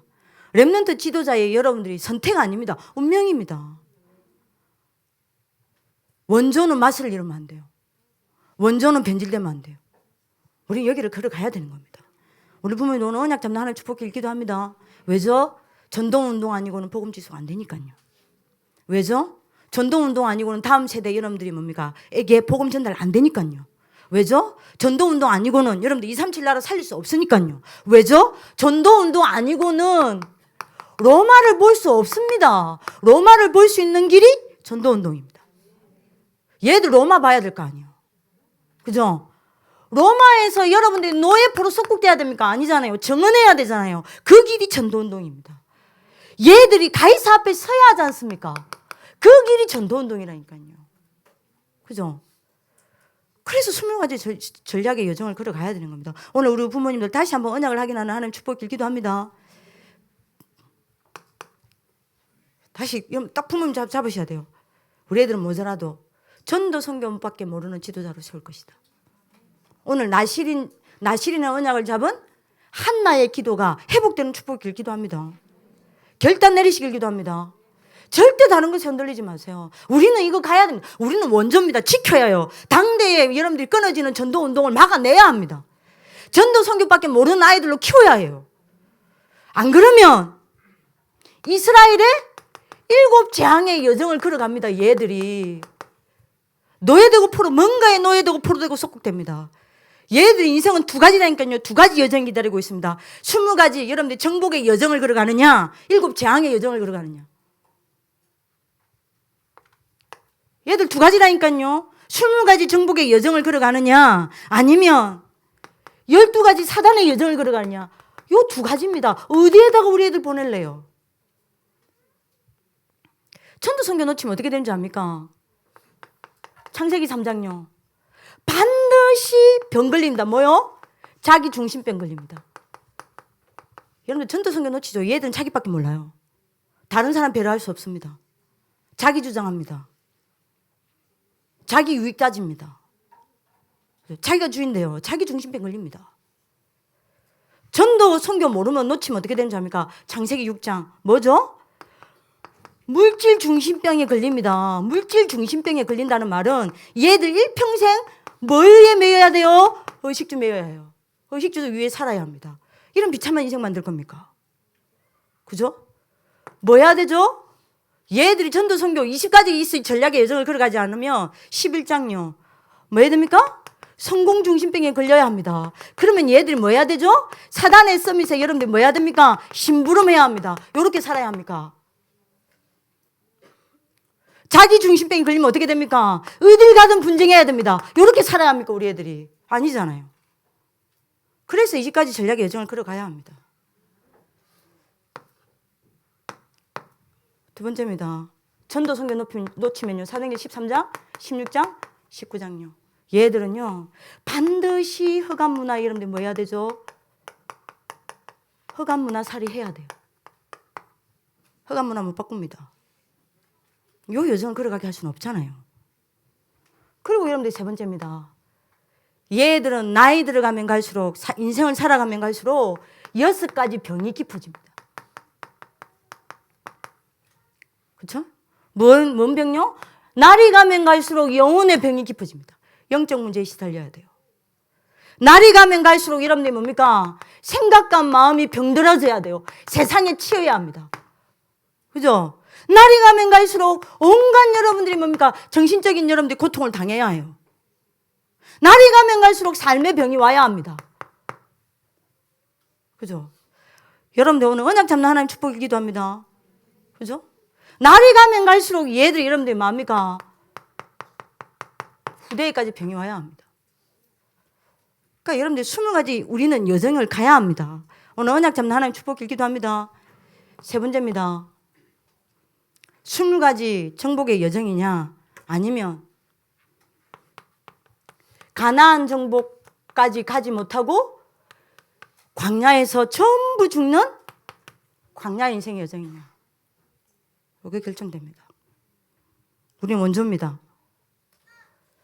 렘넌트 지도자의 여러분들이 선택 아닙니다. 운명입니다. 원조는 맛을 잃으면 안 돼요. 원조는 변질되면 안 돼요. 우리 여기를 걸어가야 되는 겁니다. 우리 부모님 오늘 언약 잡는 하나님 축복길 기도합니다. 왜죠? 전도운동 아니고는 복음 지속 안 되니까요. 왜죠? 전도운동 아니고는 다음 세대 여러분들이 뭡니까? 에게 복음 전달 안 되니까요. 왜죠? 전도운동 아니고는 여러분들 237 나라 살릴 수 없으니까요. 왜죠? 전도운동 아니고는 로마를 볼 수 없습니다. 로마를 볼 수 있는 길이 전도운동입니다. 얘들 로마 봐야 될 거 아니에요. 그죠? 로마에서 여러분들이 노예포로 속국돼야 됩니까? 아니잖아요. 정언해야 되잖아요. 그 길이 전도운동입니다. 얘들이 가이사 앞에 서야 하지 않습니까? 그 길이 전도운동이라니까요. 그죠? 그래서 20가지 전략의 여정을 걸어가야 되는 겁니다. 오늘 우리 부모님들 다시 한번 언약을 확인하는 하나님 축복길 기도합니다. 다시 딱 부모님 잡으셔야 돼요. 우리 애들은 모자라도 전도 선교밖에 모르는 지도자로 세울 것이다. 오늘 나시린의 언약을 잡은 한나의 기도가 회복되는 축복길 기도합니다. 결단 내리시길 기도합니다. 절대 다른 것에 흔들리지 마세요. 우리는 이거 가야 됩니다. 우리는 원조입니다. 지켜야 해요. 당대에 여러분들이 끊어지는 전도운동을 막아내야 합니다. 전도 선교밖에 모르는 아이들로 키워야 해요. 안 그러면 이스라엘의 7 재앙의 여정을 걸어갑니다. 얘들이 노예되고 포로, 뭔가에 노예되고 포로되고 속국됩니다. 얘들 인생은 2가지라니까요. 2가지 여정이 기다리고 있습니다. 20가지 여러분들 정복의 여정을 걸어가느냐, 7 재앙의 여정을 걸어가느냐. 얘들 2가지라니까요. 20가지 정복의 여정을 걸어가느냐, 아니면 12가지 사단의 여정을 걸어가느냐. 요 2가지입니다. 어디에다가 우리 애들 보낼래요? 전도선교 놓치면 어떻게 되는지 압니까? 창세기 3장요. 반드시 병 걸린다. 뭐요? 자기 중심병 걸립니다. 여러분들 전도선교 놓치죠? 얘들은 자기밖에 몰라요. 다른 사람 배려할 수 없습니다. 자기 주장합니다. 자기 유익 따집니다. 자기가 주인데요. 자기 중심병 걸립니다. 전도 선교 모르면 놓치면 어떻게 되는 줄 압니까? 창세기 6장 뭐죠? 물질 중심병에 걸립니다. 물질 중심병에 걸린다는 말은 얘들 일평생 뭐에 매여야 돼요? 의식주 매여야 해요. 의식주도 위에 살아야 합니다. 이런 비참한 인생 만들 겁니까? 그죠? 뭐 해야 되죠? 얘들이 전도 선교 20가지 있을 전략의 여정을 걸어가지 않으면 11장요. 뭐 해야 됩니까? 성공 중심병에 걸려야 합니다. 그러면 얘들이 뭐 해야 되죠? 사단의 서밋에 여러분들 뭐 해야 됩니까? 심부름해야 합니다. 이렇게 살아야 합니까? 자기 중심병이 걸리면 어떻게 됩니까? 어딜 가든 분쟁해야 됩니다. 이렇게 살아야 합니까? 우리 애들이. 아니잖아요. 그래서 20가지 전략의 여정을 걸어가야 합니다. 두 번째입니다. 전도 선교 놓치면요. 사도행전 13장, 16장, 19장요. 얘들은요. 반드시 허감 문화 여러분들 뭐 해야 되죠? 허감 문화 살이 해야 돼요. 허감 문화 못 바꿉니다. 요 여정을 걸어가게 할 수는 없잖아요. 그리고 여러분들 세 번째입니다. 얘들은 나이 들어가면 갈수록 인생을 살아가면 갈수록 6가지 병이 깊어집니다. 그렇죠? 뭔 병요? 날이 가면 갈수록 영혼의 병이 깊어집니다. 영적 문제에 시달려야 돼요. 날이 가면 갈수록 여러분들이 뭡니까? 생각과 마음이 병들어져야 돼요. 세상에 치여야 합니다. 그죠? 날이 가면 갈수록 온갖 여러분들이 뭡니까? 정신적인 여러분들이 고통을 당해야 해요. 날이 가면 갈수록 삶의 병이 와야 합니다. 그죠? 여러분들 오늘 언약 잡는 하나님 축복을 기도합니다. 그죠? 날이 가면 갈수록 얘들이 여러분들이 뭡니까? 후대에까지 병이 와야 합니다. 그러니까 여러분들 20가지 우리는 여정을 가야 합니다. 오늘 언약 잡는 하나님 축복을 기도합니다. 세 번째입니다. 20가지 정복의 여정이냐 아니면 가나안 정복까지 가지 못하고 광야에서 전부 죽는 광야 인생의 여정이냐. 이게 결정됩니다. 우리는 원조입니다.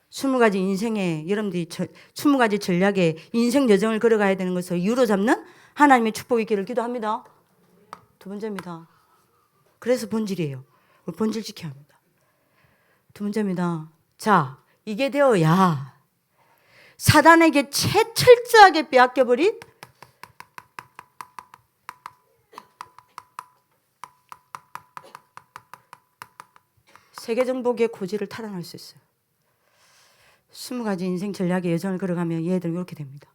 20가지 인생의 여러분들이 20가지 전략의 인생 여정을 걸어가야 되는 것을 이유로 잡는 하나님의 축복이 있기를 기도합니다. 두 번째입니다. 그래서 본질이에요. 우리 본질 지켜야 합니다. 두 번째입니다. 자, 이게 되어야 사단에게 철저하게 빼앗겨버린 세계 정복의 고지를 탈환할 수 있어요. 20가지 인생 전략의 여정을 걸어가면 얘들 이렇게 됩니다.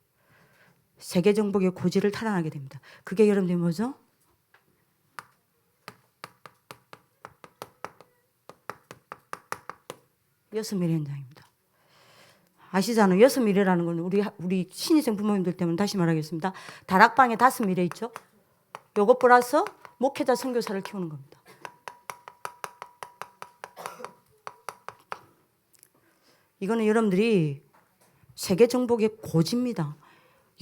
세계 정복의 고지를 탈환하게 됩니다. 그게 여러분들이 뭐죠? 여섯 미래 현장입니다. 아시잖아요. 여섯 미래라는 건 우리 신입생 부모님들 때문에 다시 말하겠습니다. 다락방에 5미래 있죠? 요것 플러스 목회자 선교사를 키우는 겁니다. 이거는 여러분들이 세계 정복의 고지입니다.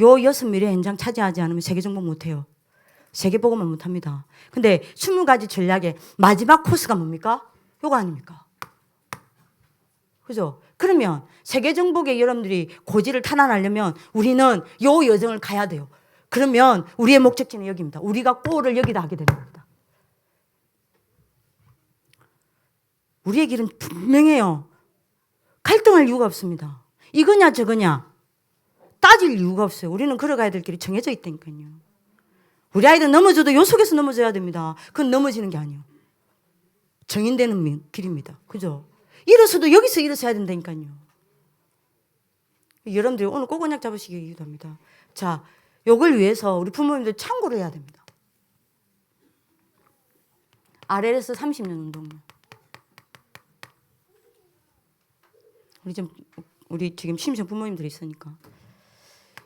요 6미래 현장 차지하지 않으면 세계 정복 못해요. 세계 복음은 못합니다. 근데 20가지 전략의 마지막 코스가 뭡니까? 요거 아닙니까? 그죠? 그러면 세계 정복의 여러분들이 고지를 탈환하려면 우리는 요 여정을 가야 돼요. 그러면 우리의 목적지는 여기입니다. 우리가 골을 여기다 하게 되는 겁니다. 우리의 길은 분명해요. 갈등할 이유가 없습니다. 이거냐 저거냐 따질 이유가 없어요. 우리는 걸어가야 될 길이 정해져 있다니까요. 우리 아이들 넘어져도 요 속에서 넘어져야 됩니다. 그건 넘어지는 게 아니에요. 정인되는 길입니다. 그죠? 일어서도 여기서 일어서야 된다니까요. 여러분들이 오늘 꼭 언약 잡으시기 기도합니다. 자, 요걸 위해서 우리 부모님들 참고를 해야 됩니다. RLS 30년 운동요. 우리 지금 심지어 부모님들이 있으니까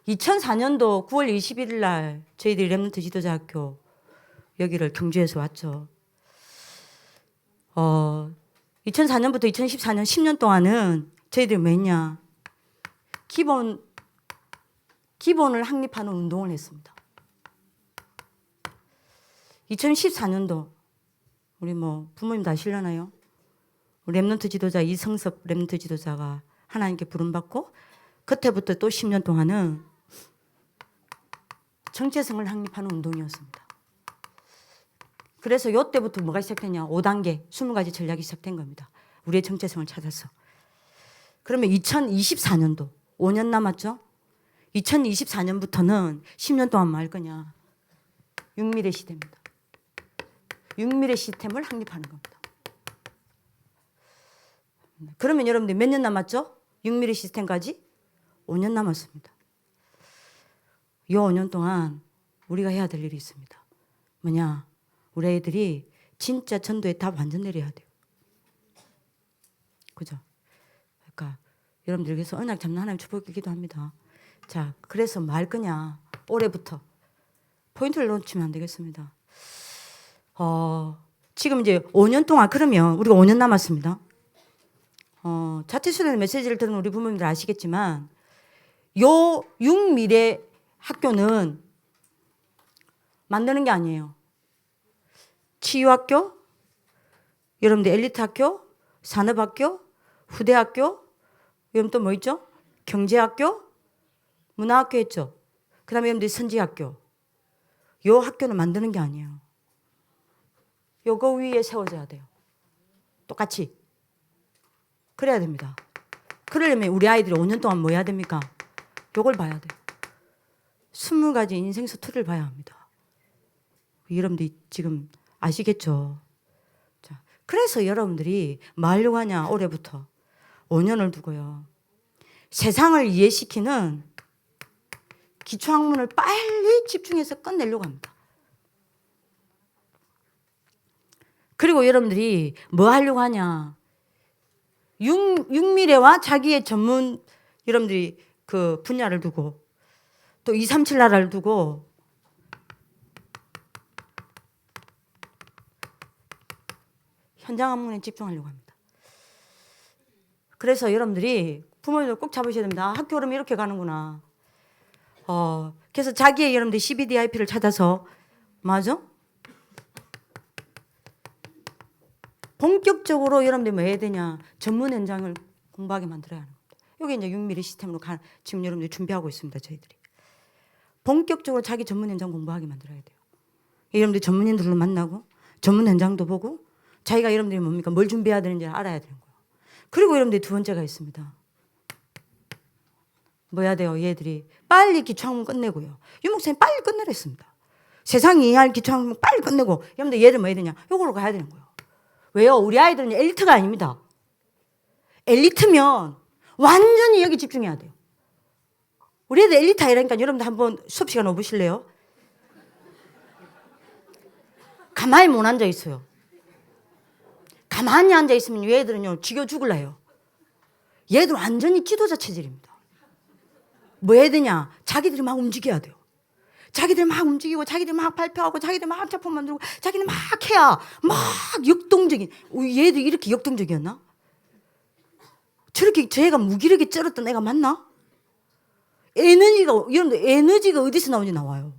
2004년도 9월 21일 날 저희들이 렘넌트 지도자학교 여기를 경주에서 왔죠. 2004년부터 2014년 10년 동안은 저희들이 뭐 했냐? 기본을 확립하는 운동을 했습니다. 2014년도 우리 뭐 부모님 다 아시려나요? 렘넌트 지도자 이성섭 렘넌트 지도자가 하나님께 부름받고 그때부터 또 10년 동안은 정체성을 확립하는 운동이었습니다. 그래서 이때부터 뭐가 시작됐냐? 5단계, 20가지 전략이 시작된 겁니다. 우리의 정체성을 찾아서. 그러면 2024년도 5년 남았죠? 2024년부터는 10년 동안 뭐 할 거냐? 6미래 시대입니다. 6미래 시스템을 확립하는 겁니다. 그러면 여러분들 몇 년 남았죠? 6미래 시스템까지? 5년 남았습니다. 이 5년 동안 우리가 해야 될 일이 있습니다. 뭐냐? 우리 애들이 진짜 전도에 다 완전 내려야 돼요. 그죠? 그러니까 여러분들 그래서 언약 잡는 하나님 축복을 기도합니다. 자, 그래서 뭐 할 거냐? 올해부터 포인트를 놓치면 안 되겠습니다. 지금 이제 5년 동안 그러면 우리가 5년 남았습니다. 자퇴수련의 메시지를 들은 우리 부모님들 아시겠지만 요 6미래 학교는 만드는 게 아니에요. 치유학교, 여러분들 엘리트 학교, 산업학교, 후대학교, 여러분 또 뭐 있죠? 경제학교, 문화학교 했죠. 그 다음에 여러분들 선지학교. 요 학교는 만드는 게 아니에요. 요거 위에 세워져야 돼요. 똑같이. 그래야 됩니다. 그러려면 우리 아이들이 5년 동안 뭐 해야 됩니까? 요걸 봐야 돼요. 20가지 인생서 틀을 봐야 합니다. 여러분들 지금 아시겠죠? 자, 그래서 여러분들이 뭐 하려고 하냐? 올해부터 5년을 두고요. 세상을 이해시키는 기초학문을 빨리 집중해서 끝내려고 합니다. 그리고 여러분들이 뭐 하려고 하냐? 6미래와 자기의 전문 여러분들이 그 분야를 두고 또 237 나라를 두고 현장 학문에 집중하려고 합니다. 그래서 여러분들이 부모님들 꼭 잡으셔야 됩니다. 학교 그러면 이렇게 가는구나. 그래서 자기의 여러분들 CBDIP를 찾아서 맞아? 본격적으로 여러분들이 뭐 해야 되냐? 전문 현장을 공부하게 만들어야 하는 겁니다. 여기 이제 6미래 시스템으로 지금 여러분들이 준비하고 있습니다. 저희들이. 본격적으로 자기 전문 현장 공부하게 만들어야 돼요. 여러분들이 전문인들로 만나고 전문 현장도 보고 자기가 여러분들이 뭡니까? 뭘 준비해야 되는지 알아야 되는 거예요. 그리고 여러분들이 두 번째가 있습니다. 뭐 해야 돼요? 얘들이 빨리 기초학문 끝내고요. 유 목사님 빨리 끝내랬습니다. 세상이 이해할 기초학문 빨리 끝내고 여러분들 얘들 뭐 해야 되냐? 요걸로 가야 되는 거예요. 왜요? 우리 아이들은 엘리트가 아닙니다. 엘리트면 완전히 여기 집중해야 돼요. 우리 애들 엘리트 아니라니까 여러분들 한번 수업 시간 오보실래요? 가만히 못 앉아 있어요. 가만히 앉아 있으면 얘들은요 지겨 죽을래요. 얘들 완전히 지도자 체질입니다. 뭐 해야 되냐? 자기들이 막 움직여야 돼요. 자기들 막 움직이고 자기들 막 발표하고 자기들 막 작품 만들고 자기들 막 해야 막 역동적인. 얘들 이렇게 역동적이었나? 저렇게 쟤가 무기력에 쩔었던 애가 맞나? 여러분들 에너지가 어디서 나오는지 나와요.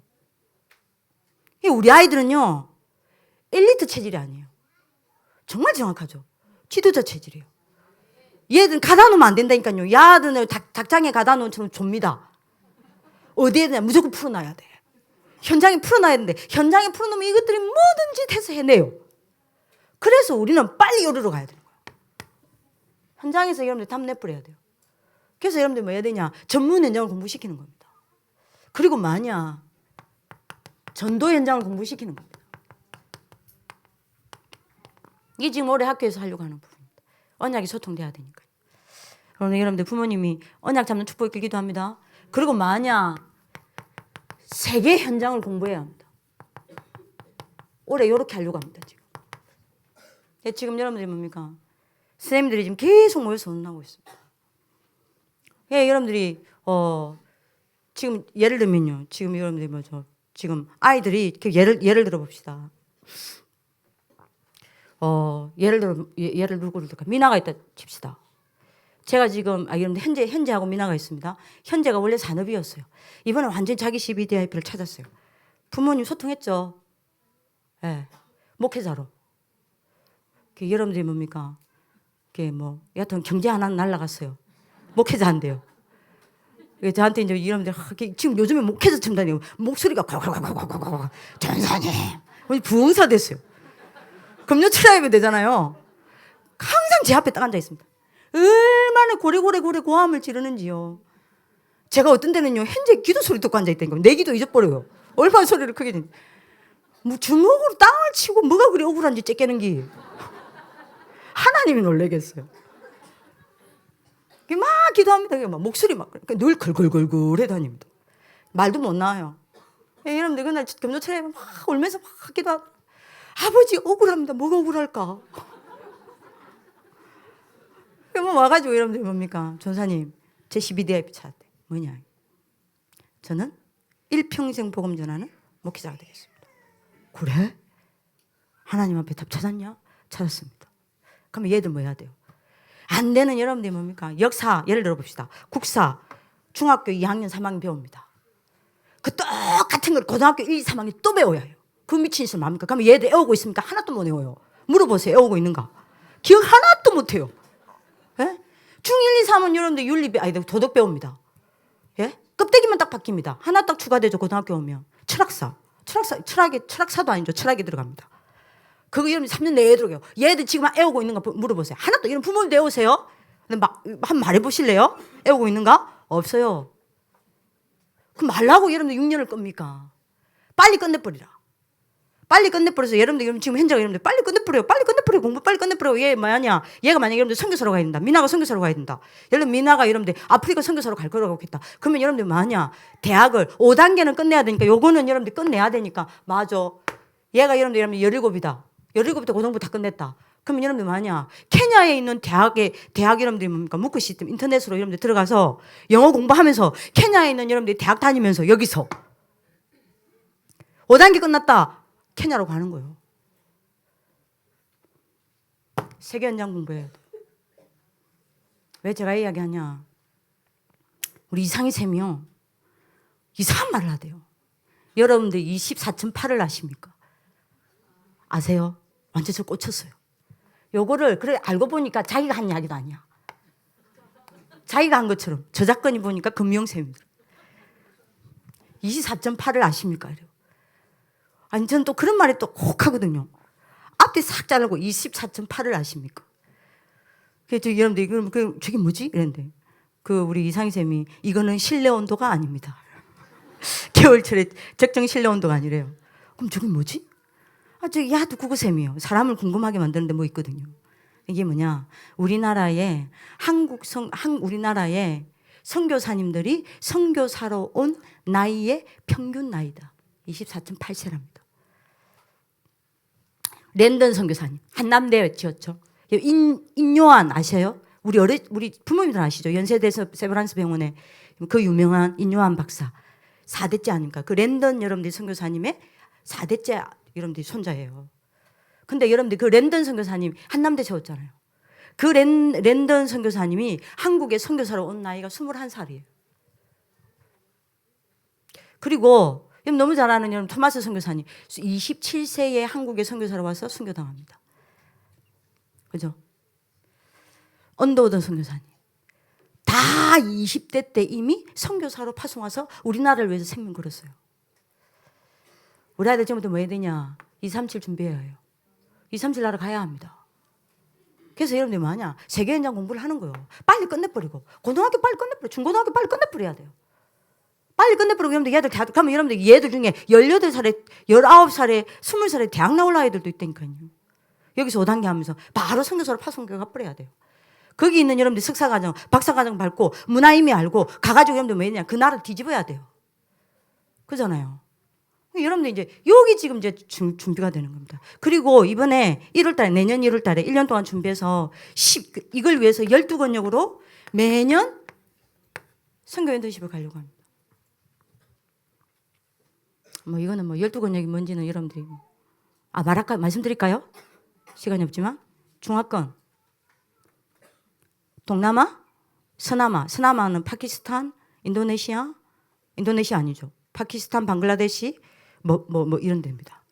우리 아이들은요 엘리트 체질이 아니에요. 정말 정확하죠. 지도자 체질이에요. 얘들은 가다 놓으면 안 된다니까요. 야들은 닭장에 가다 놓으면 좁니다. 어디에든 무조건 풀어놔야 돼. 현장에 풀어놔야 되는데 현장에 풀어놓으면 이것들이 뭐든지 해서 해내요. 그래서 우리는 빨리 요리로 가야 되는 거예요. 현장에서 여러분들 답 내버려야 돼요. 그래서 여러분들 뭐 해야 되냐? 전문 현장을 공부시키는 겁니다. 그리고 만약 전도 현장을 공부시키는 겁니다. 이게 지금 올해 학교에서 하려고 하는 부분입니다. 언약이 소통돼야 되니까요. 그러면 여러분들 부모님이 언약 잡는 축복을 기도합니다. 그리고 만약 세계 현장을 공부해야 합니다. 올해 이렇게 하려고 합니다. 지금 여러분들이 뭡니까? 선생님들이 지금 계속 모여서 논하고 있습니다. 여러분들이 지금 예를 들면요. 지금 여러분들이 뭐죠? 지금 아이들이 예를 들어 봅시다. 예를 누구를 들까? 미나가 있다 칩시다. 제가 지금 여러분들 현재하고 미나가 있습니다. 현재가 원래 산업이었어요. 이번에 완전히 자기 CBDIP를 찾았어요. 부모님 소통했죠. 네. 목회자로. 여러분들이 뭡니까? 여하튼 경제 하나 날라갔어요. 목회자 안 돼요. 저한테 이제 여러분들 지금 요즘에 목회자 참 다니고 목소리가 콸콸콸콸콸콸 전사님 부흥사 됐어요. 금요 트라이브 되잖아요. 항상 제 앞에 딱 앉아 있습니다. 얼마나 고래고래 고함을 지르는지요. 제가 어떤 때는요 현재 기도 소리 듣고 앉아 있다니까 내 기도 잊어버려요. 얼마나 소리를 크게 듣는지. 뭐 주먹으로 땅을 치고 뭐가 그리 억울한지 째깨는 게 하나님이 놀라겠어요. 막 기도합니다. 막 목소리 막 늘 걸걸걸걸해 다닙니다. 말도 못 나와요. 여러분들 그날 금요철에 막 울면서 막 기도하고 아버지 억울합니다. 뭐가 억울할까? 그러면 와가지고 여러분들 뭡니까? 전사님 제 12DIP 찾았대. 뭐냐? 저는 일평생 복음 전하는 목회자가 되겠습니다. 그래? 하나님 앞에 답 찾았냐? 찾았습니다. 그러면 얘들 뭐 해야 돼요? 안 되는 여러분들이 뭡니까? 역사 예를 들어 봅시다. 국사 중학교 2학년 3학년 배웁니다. 그 똑같은 걸 고등학교 1, 3학년 또 배워야 해요. 그 미친 짓을 뭡니까? 그러면 얘들 애우고 있습니까? 하나도 못 외워요. 물어보세요. 애우고 있는가? 기억 하나도 못 해요. 예? 중1, 2, 3은 여러분들 윤리 아니 도덕 배웁니다. 예? 껍데기만 딱 바뀝니다. 하나 딱 추가되죠. 고등학교 오면 철학사도 아니죠. 철학이 들어갑니다. 그거 여러분 3년 내에 들어가요. 얘들 지금 애우고 있는가 물어보세요. 하나도 이런 부모님도 애우세요? 근데 한번 말해보실래요? 애우고 있는가? 없어요. 그럼 말라고 여러분들 6년을 겁니까? 빨리 끝내버리라. 빨리 끝내버려서 여러분들 지금 현장 여러분들 빨리 끝내버려요. 빨리 끝내버려. 공부 빨리 끝내버려. 얘 뭐냐? 얘가 만약에 여러분들 선교사로 가야 된다. 미나가 선교사로 가야 된다. 여러분 미나가 여러분들 아프리카 선교사로 갈 거라고 했다. 그러면 여러분들 뭐냐? 대학을 5단계는 끝내야 되니까 요거는 여러분들 끝내야 되니까 맞아. 얘가 여러분들 17이다. 17부터 고등부 다 끝냈다. 그러면 여러분들 뭐냐? 케냐에 있는 대학 여러분들이 뭡니까? 무크 시스템 인터넷으로 여러분들 들어가서 영어 공부하면서 케냐에 있는 여러분들이 대학 다니면서 여기서 5단계 끝났다. 케냐로 가는 거예요. 세계 현장 공부해야 돼. 왜 제가 이야기하냐? 우리 이상희 쌤이요. 이상한 말을 하대요. 여러분들 24.8을 아십니까? 아세요? 완전 저 꽂혔어요. 요거를 그래 알고 보니까 자기가 한 이야기도 아니야. 자기가 한 것처럼 저작권이 보니까 금명쌤입니다. 24.8을 아십니까? 이래요. 아니 저는 또 그런 말이 또 혹하거든요. 앞뒤 싹 자르고 24.8을 아십니까? 그래서 여러분들 저게 뭐지? 이랬는데 우리 이상희 쌤이 이거는 실내 온도가 아닙니다. 겨울철에 적정 실내 온도가 아니래요. 그럼 저게 뭐지? 저기 야도 국어쌤이요. 사람을 궁금하게 만드는데 뭐 있거든요. 이게 뭐냐? 우리나라의 우리나라의 선교사님들이 선교사로 온 나이의 평균 나이다. 24.8세랍니다. 랜던 선교사님 한남대 지었죠. 인요한 아셔요? 우리 부모님들 아시죠? 연세대 세브란스 병원에 그 유명한 인요한 박사 4대째 아닙니까? 그 랜던 여러분들 선교사님의 4대째 여러분들이 손자예요. 근데 여러분들 그 랜던 선교사님 한남대 세웠잖아요. 그 랜던 선교사님이 한국에 선교사로 온 나이가 21살이에요. 그리고 너무 잘 아는 여러분 토마스 선교사님 27세에 한국에 선교사로 와서 선교당합니다. 그죠? 언더우드 선교사님 다 20대 때 이미 선교사로 파송 와서 우리나라를 위해서 생명 걸었어요. 우리 아이들 지금부터 뭐 해야 되냐? 237 준비해야 해요. 237 나라 가야 합니다. 그래서 여러분들이 뭐하냐? 세계 현장 공부를 하는 거예요. 빨리 끝내버리고 고등학교 빨리 끝내버리고 중고등학교 빨리 끝내버려야 돼요. 빨리 끝내버리고 여러분들 얘들 대학 가면 여러분들 얘들 중에 18살에 19살에 20살에 대학 나올 아이들도 있다니까요. 여기서 5단계 하면서 바로 선교사로 파송교가 가버려야 돼요. 거기 있는 여러분들 석사과정, 박사과정 밟고 문화임이 알고 가가지고 여러분들 뭐 했냐? 그 나라를 뒤집어야 돼요. 그잖아요. 여러분들 이제 여기 지금 이제 준비가 되는 겁니다. 그리고 이번에 1월달에 내년 1월달에 1년 동안 준비해서 이걸 위해서 12권역으로 매년 선교 인턴십을 가려고 합니다. 뭐 이거는 뭐 12권역이 뭔지는 여러분들이 말씀드릴까요? 시간이 없지만 중화권, 동남아, 서남아는 파키스탄, 인도네시아 아니죠. 파키스탄, 방글라데시 뭐 이런 데입니다.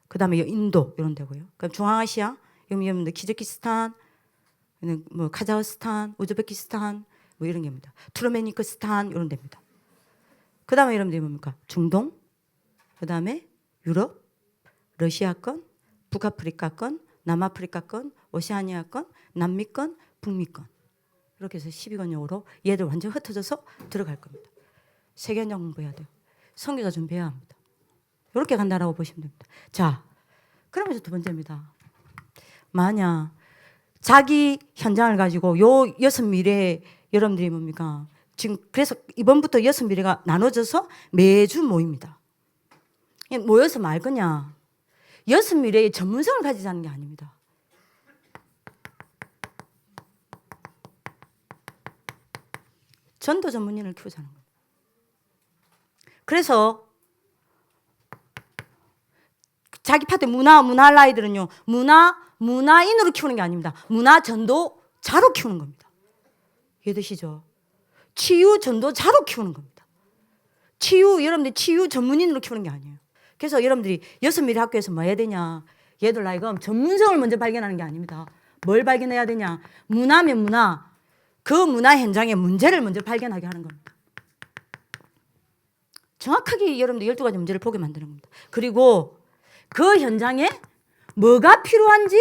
그다음에 인도 이런 데고요. 그럼 중앙아시아 여러분들 키즈키스탄, 뭐 카자흐스탄, 우즈베키스탄, 뭐 이런 게입니다. 투르메니크스탄 이런 데입니다. 그 다음에 여러분들이 뭡니까? 중동, 그 다음에 유럽, 러시아권, 북아프리카권, 남아프리카권, 오세아니아권, 남미권, 북미권 이렇게 해서 12권역으로 얘들 완전 흩어져서 들어갈 겁니다. 세계연장 공부해야 돼요. 선교사 준비해야 합니다. 이렇게 간다라고 보시면 됩니다. 자, 그러면서 두 번째입니다. 만약 자기 현장을 가지고 요 6미래 여러분들이 뭡니까? 지금 그래서 이번부터 6미래가 나눠져서 매주 모입니다. 모여서 말 거냐? 6미래의 전문성을 가지자는 게 아닙니다. 전도 전문인을 키우자는 겁니다. 그래서 자기 파트 문화할 아이들은요, 문화인으로 키우는 게 아닙니다. 문화 전도자로 키우는 겁니다. 이해되시죠? 치유 전도자로 키우는 겁니다. 여러분들 치유 전문인으로 키우는 게 아니에요. 그래서 여러분들이 6미래 학교에서 뭐 해야 되냐? 얘들 나이가 전문성을 먼저 발견하는 게 아닙니다. 뭘 발견해야 되냐? 문화면 문화, 그 문화 현장의 문제를 먼저 발견하게 하는 겁니다. 정확하게 여러분들 12가지 문제를 보게 만드는 겁니다. 그리고 그 현장에 뭐가 필요한지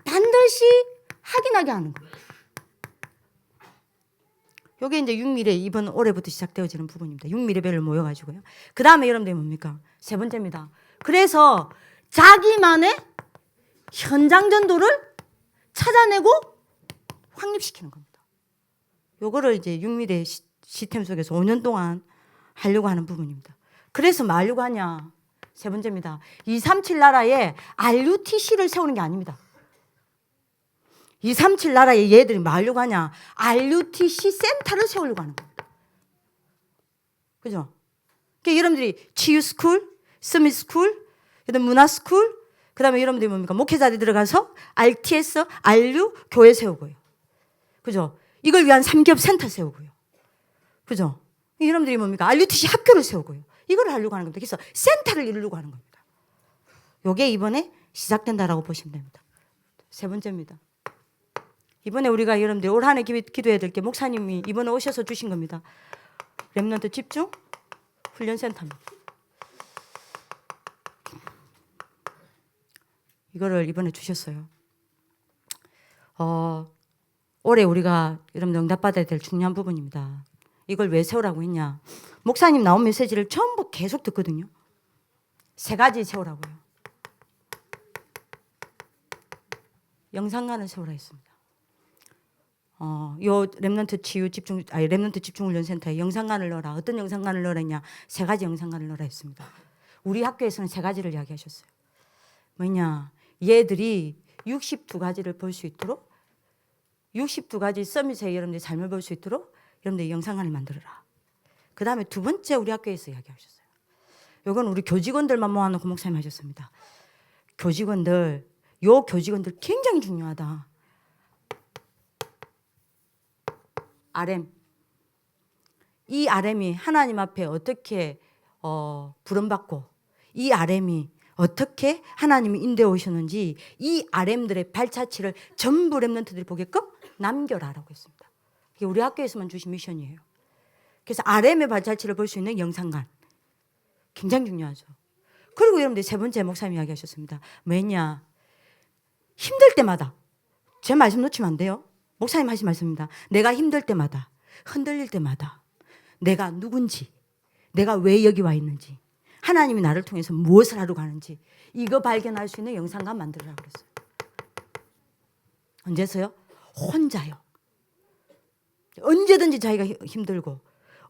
반드시 확인하게 하는 겁니다. 이게 이제 6미래 이번 올해부터 시작되어지는 부분입니다. 6미래별로 모여가지고요. 그 다음에 여러분들이 뭡니까? 세 번째입니다. 그래서 자기만의 현장 전도를 찾아내고 확립시키는 겁니다. 요거를 이제 6미래 시스템 속에서 5년 동안 하려고 하는 부분입니다. 그래서 뭐 하려고 하냐? 세 번째입니다. 237 나라에 RUTC를 세우는 게 아닙니다. 237 나라에 얘들이 뭐 하려고 하냐? RUTC 센터를 세우려고 하는 겁니다. 그죠? 그러니까 여러분들이 치유스쿨, 스미스쿨, 그다음 문화스쿨, 그 다음에 여러분들이 뭡니까? 목회자들이 들어가서 RTS, RU 교회 세우고요. 그죠? 이걸 위한 3기업 센터 세우고요. 그죠? 여러분들이 뭡니까? RUTC 학교를 세우고요. 이걸 하려고 하는 겁니다. 그래서 센터를 이루려고 하는 겁니다. 이게 이번에 시작된다라고 보시면 됩니다. 세 번째입니다. 이번에 우리가 여러분들 올 한 해 기도해야 될 게 목사님이 이번에 오셔서 주신 겁니다. 렘넌트 집중 훈련센터입니다. 이거를 이번에 주셨어요. 올해 우리가 여러분들 응답받아야 될 중요한 부분입니다. 이걸 왜 세우라고 했냐? 목사님 나온 메시지를 전부 계속 듣거든요. 3가지 세우라고요. 영상관을 세우라 했습니다. 요 렘넌트 집중 훈련센터에 영상관을 넣어라. 어떤 영상관을 넣으라 했냐? 3가지 영상관을 넣으라 했습니다. 우리 학교에서는 3가지를 이야기하셨어요. 뭐냐? 얘들이 62가지를 볼 수 있도록 62가지 서밋의 여러분들의 삶을 볼 수 있도록 여러분들 영상관을 만들어라. 그 다음에 두 번째 우리 학교에서 이야기하셨어요. 이건 우리 교직원들만 모아놓고 목사님 하셨습니다. 교직원들 굉장히 중요하다. RM. 이 RM이 하나님 앞에 어떻게 부름받고 이 RM이 어떻게 하나님이 인도해 오셨는지 이 RM들의 발자취를 전부 렘넌트들이 보게끔 남겨라라고 했습니다. 이게 우리 학교에서만 주신 미션이에요. 그래서 RM의 발자취를 볼 수 있는 영상관. 굉장히 중요하죠. 그리고 여러분들 세 번째 목사님 이야기하셨습니다. 뭐냐? 힘들 때마다 제 말씀 놓치면 안 돼요. 목사님 하신 말씀입니다. 내가 힘들 때마다 흔들릴 때마다 내가 누군지 내가 왜 여기 와 있는지 하나님이 나를 통해서 무엇을 하러 가는지 이거 발견할 수 있는 영상관 만들으라고 그랬어요. 언제서요? 혼자요. 언제든지 자기가 힘들고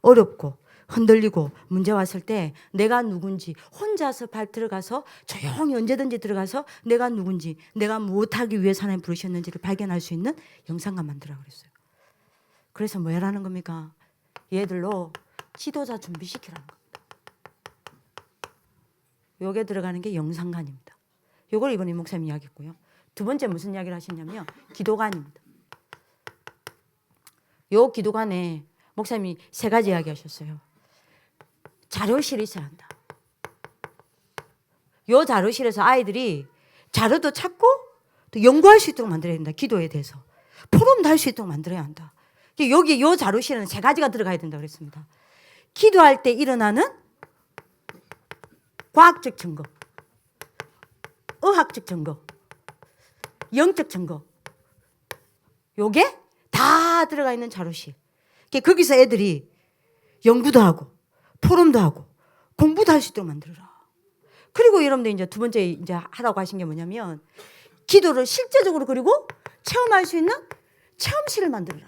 어렵고 흔들리고 문제 왔을 때 내가 누군지 혼자서 발 들어가서 조용히 언제든지 들어가서 내가 누군지 내가 무엇하기 위해서 하나님 부르셨는지를 발견할 수 있는 영상관 만들라고 그랬어요. 그래서 뭐 하라는 겁니까? 얘들로 지도자 준비시키라는 겁니다. 요게 들어가는 게 영상관입니다. 요걸 이번에 목사님이 이야기했고요. 두 번째 무슨 이야기를 하셨냐면요. 기도관입니다. 요 기도관에 목사님이 3가지 이야기하셨어요. 자료실이 있어야 한다. 요 자료실에서 아이들이 자료도 찾고 또 연구할 수 있도록 만들어야 된다. 기도에 대해서. 포럼도 할 수 있도록 만들어야 한다. 여기 요 자료실에는 세 가지가 들어가야 된다고 그랬습니다. 기도할 때 일어나는 과학적 증거, 의학적 증거, 영적 증거. 요게 다 들어가 있는 자료실. 거기서 애들이 연구도 하고 토론도 하고 공부도 할 수 있도록 만들어라. 그리고 여러분들 이제 두 번째 이제 하라고 하신 게 뭐냐면 기도를 실제적으로 그리고 체험할 수 있는 체험실을 만들어라.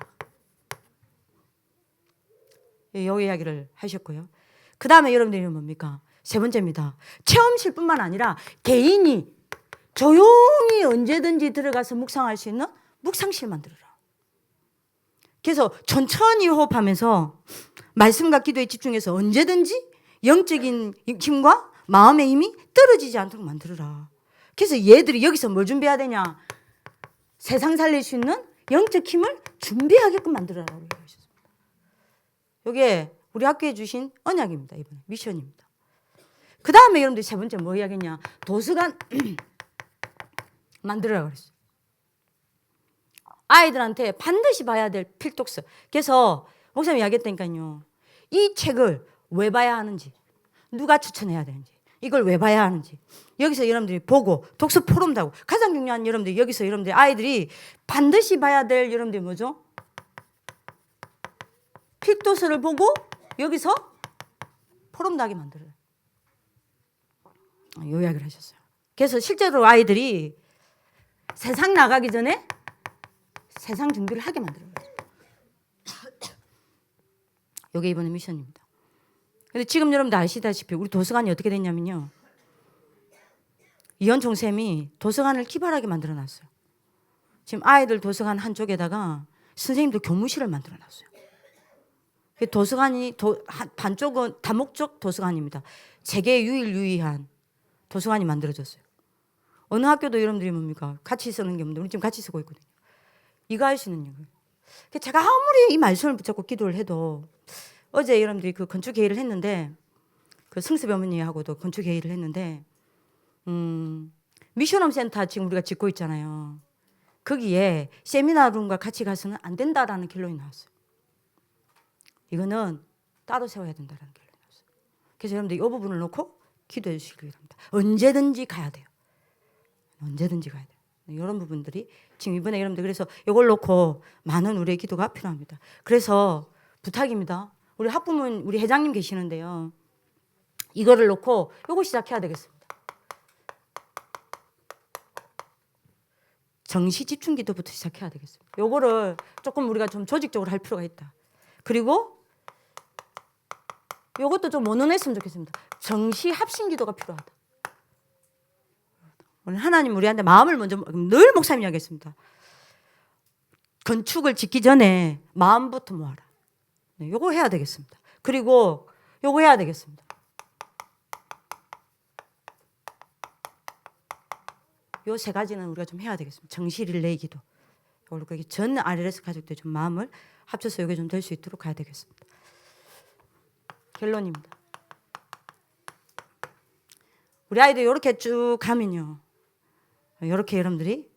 요 이야기를 하셨고요. 그 다음에 여러분들이 뭡니까? 세 번째입니다. 체험실뿐만 아니라 개인이 조용히 언제든지 들어가서 묵상할 수 있는 묵상실 만들어라. 그래서 천천히 호흡하면서 말씀과 기도에 집중해서 언제든지 영적인 힘과 마음의 힘이 떨어지지 않도록 만들어라. 그래서 얘들이 여기서 뭘 준비해야 되냐? 세상 살릴 수 있는 영적 힘을 준비하게끔 만들어라고 얘기하셨습니다. 이게 우리 학교에 주신 언약입니다. 이번에 미션입니다. 그 다음에 여러분들 세 번째 뭐 이야기냐? 도서관 만들어라 그랬어요. 아이들한테 반드시 봐야 될 필독서. 그래서 목사님이 이야기했다니까요. 이 책을 왜 봐야 하는지, 누가 추천해야 되는지, 이걸 왜 봐야 하는지. 여기서 여러분들이 보고 독서 포럼도 하고 가장 중요한 여러분들 여기서 여러분들 아이들이 반드시 봐야 될 여러분들이 뭐죠? 필독서를 보고 여기서 포럼도 하게 만들어요. 요 이야기를 하셨어요. 그래서 실제로 아이들이 세상 나가기 전에 세상 준비를 하게 만들어요. 이게 이번에 미션입니다. 근데 지금 여러분들 아시다시피 우리 도서관이 어떻게 됐냐면요. 이현총 쌤이 도서관을 기발하게 만들어놨어요. 지금 아이들 도서관 한쪽에다가 선생님들 교무실을 만들어놨어요. 도서관이 반쪽은 다목적 도서관입니다. 세계 유일한 도서관이 만들어졌어요. 어느 학교도 여러분들이 뭡니까? 같이 쓰는 게 없는데 우리 지금 같이 쓰고 있거든요. 이거 할 수 있는 거. 제가 아무리 이 말씀을 붙잡고 기도를 해도 어제 여러분들이 그 건축 회의를 했는데 그 승습 어머니하고도 건축 회의를 했는데 미션홈 센터 지금 우리가 짓고 있잖아요. 거기에 세미나룸과 같이 가서는 안 된다라는 결론이 나왔어요. 이거는 따로 세워야 된다라는 결론이 나왔어요. 그래서 여러분들 이 부분을 놓고 기도해 주시기 바랍니다. 언제든지 가야 돼요. 언제든지 가야 돼요. 이런 부분들이 지금 이번에 여러분들 그래서 이걸 놓고 많은 우리의 기도가 필요합니다. 그래서 부탁입니다. 우리 학부모 우리 회장님 계시는데요. 이거를 놓고 이거 시작해야 되겠습니다. 정시 집중 기도부터 시작해야 되겠습니다. 요거를 조금 우리가 좀 조직적으로 할 필요가 있다. 그리고 요것도 좀 원원했으면 좋겠습니다. 정시 합심 기도가 필요하다. 오늘 하나님 우리한테 마음을 먼저 늘 목사님이 하겠습니다. 건축을 짓기 전에 마음부터 모아라. 네, 요거 해야 되겠습니다. 그리고 요거 해야 되겠습니다. 요 세 가지는 우리가 좀 해야 되겠습니다. 정시 릴레이 기도. 요걸 전 RLS 가족들 좀 마음을 합쳐서 요게 좀 될 수 있도록 가야 되겠습니다. 결론입니다. 우리 아이들 이렇게 쭉 가면요. 이렇게 여러분들이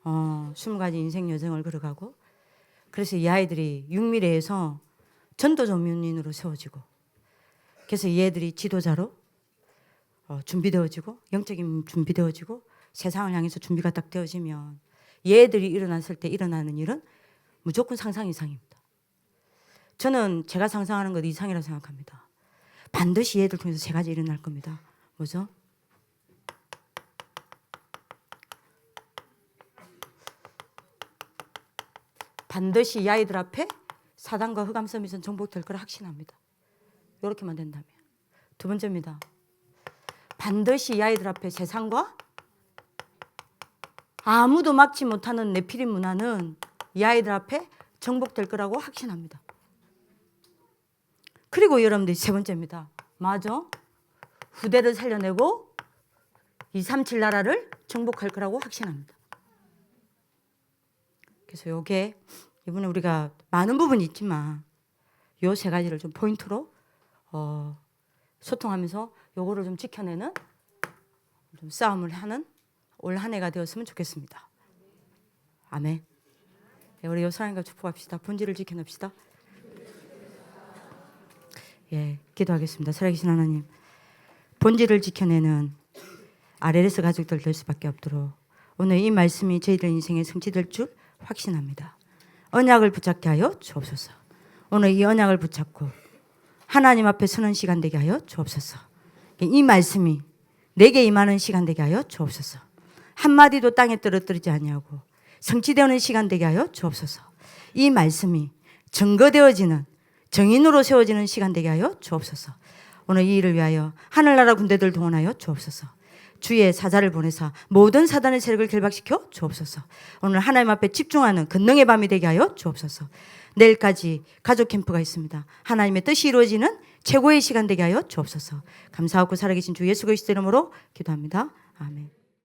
20가지 인생 여정을 걸어가고 그래서 이 아이들이 육미래에서 전도 전문인으로 세워지고 그래서 이 애들이 지도자로 준비되어지고 영적인 준비되어지고 세상을 향해서 준비가 딱 되어지면 얘들이 일어났을 때 일어나는 일은 무조건 상상 이상입니다. 저는 제가 상상하는 것 이상이라고 생각합니다. 반드시 얘들 통해서 세 가지 일어날 겁니다. 뭐죠? 반드시 이 아이들 앞에 사단과 흑암성 미선 정복될 거라 확신합니다. 이렇게만 된다면. 두 번째입니다. 반드시 이 아이들 앞에 세상과 아무도 막지 못하는 네피림 문화는 이 아이들 앞에 정복될 거라고 확신합니다. 그리고 여러분들 세 번째입니다. 맞아. 후대를 살려내고 237 나라를 정복할 거라고 확신합니다. 그래서 요게 이번에 우리가 많은 부분이 있지만 요 세 가지를 좀 포인트로 소통하면서 요거를 좀 지켜내는 좀 싸움을 하는 올 한 해가 되었으면 좋겠습니다. 아멘. 우리 요사님과 축복합시다. 본질을 지켜냅시다. 예, 기도하겠습니다. 살아계신 하나님, 본질을 지켜내는 RLS 가족들 될 수밖에 없도록 오늘 이 말씀이 저희들 인생에 성취될 줄 확신합니다. 언약을 붙잡게 하여 주옵소서. 오늘 이 언약을 붙잡고 하나님 앞에 서는 시간 되게 하여 주옵소서. 이 말씀이 내게 임하는 시간 되게 하여 주옵소서. 한마디도 땅에 떨어뜨리지 아니하고 성취되는 시간 되게 하여 주옵소서. 이 말씀이 증거되어지는 정인으로 세워지는 시간 되게 하여 주옵소서. 오늘 이 일을 위하여 하늘나라 군대들 동원하여 주옵소서. 주의 사자를 보내사 모든 사단의 세력을 결박시켜 주옵소서. 오늘 하나님 앞에 집중하는 권능의 밤이 되게 하여 주옵소서. 내일까지 가족 캠프가 있습니다. 하나님의 뜻이 이루어지는 최고의 시간 되게 하여 주옵소서. 감사하고 살아계신 주 예수 그리스도 이름으로 기도합니다. 아멘.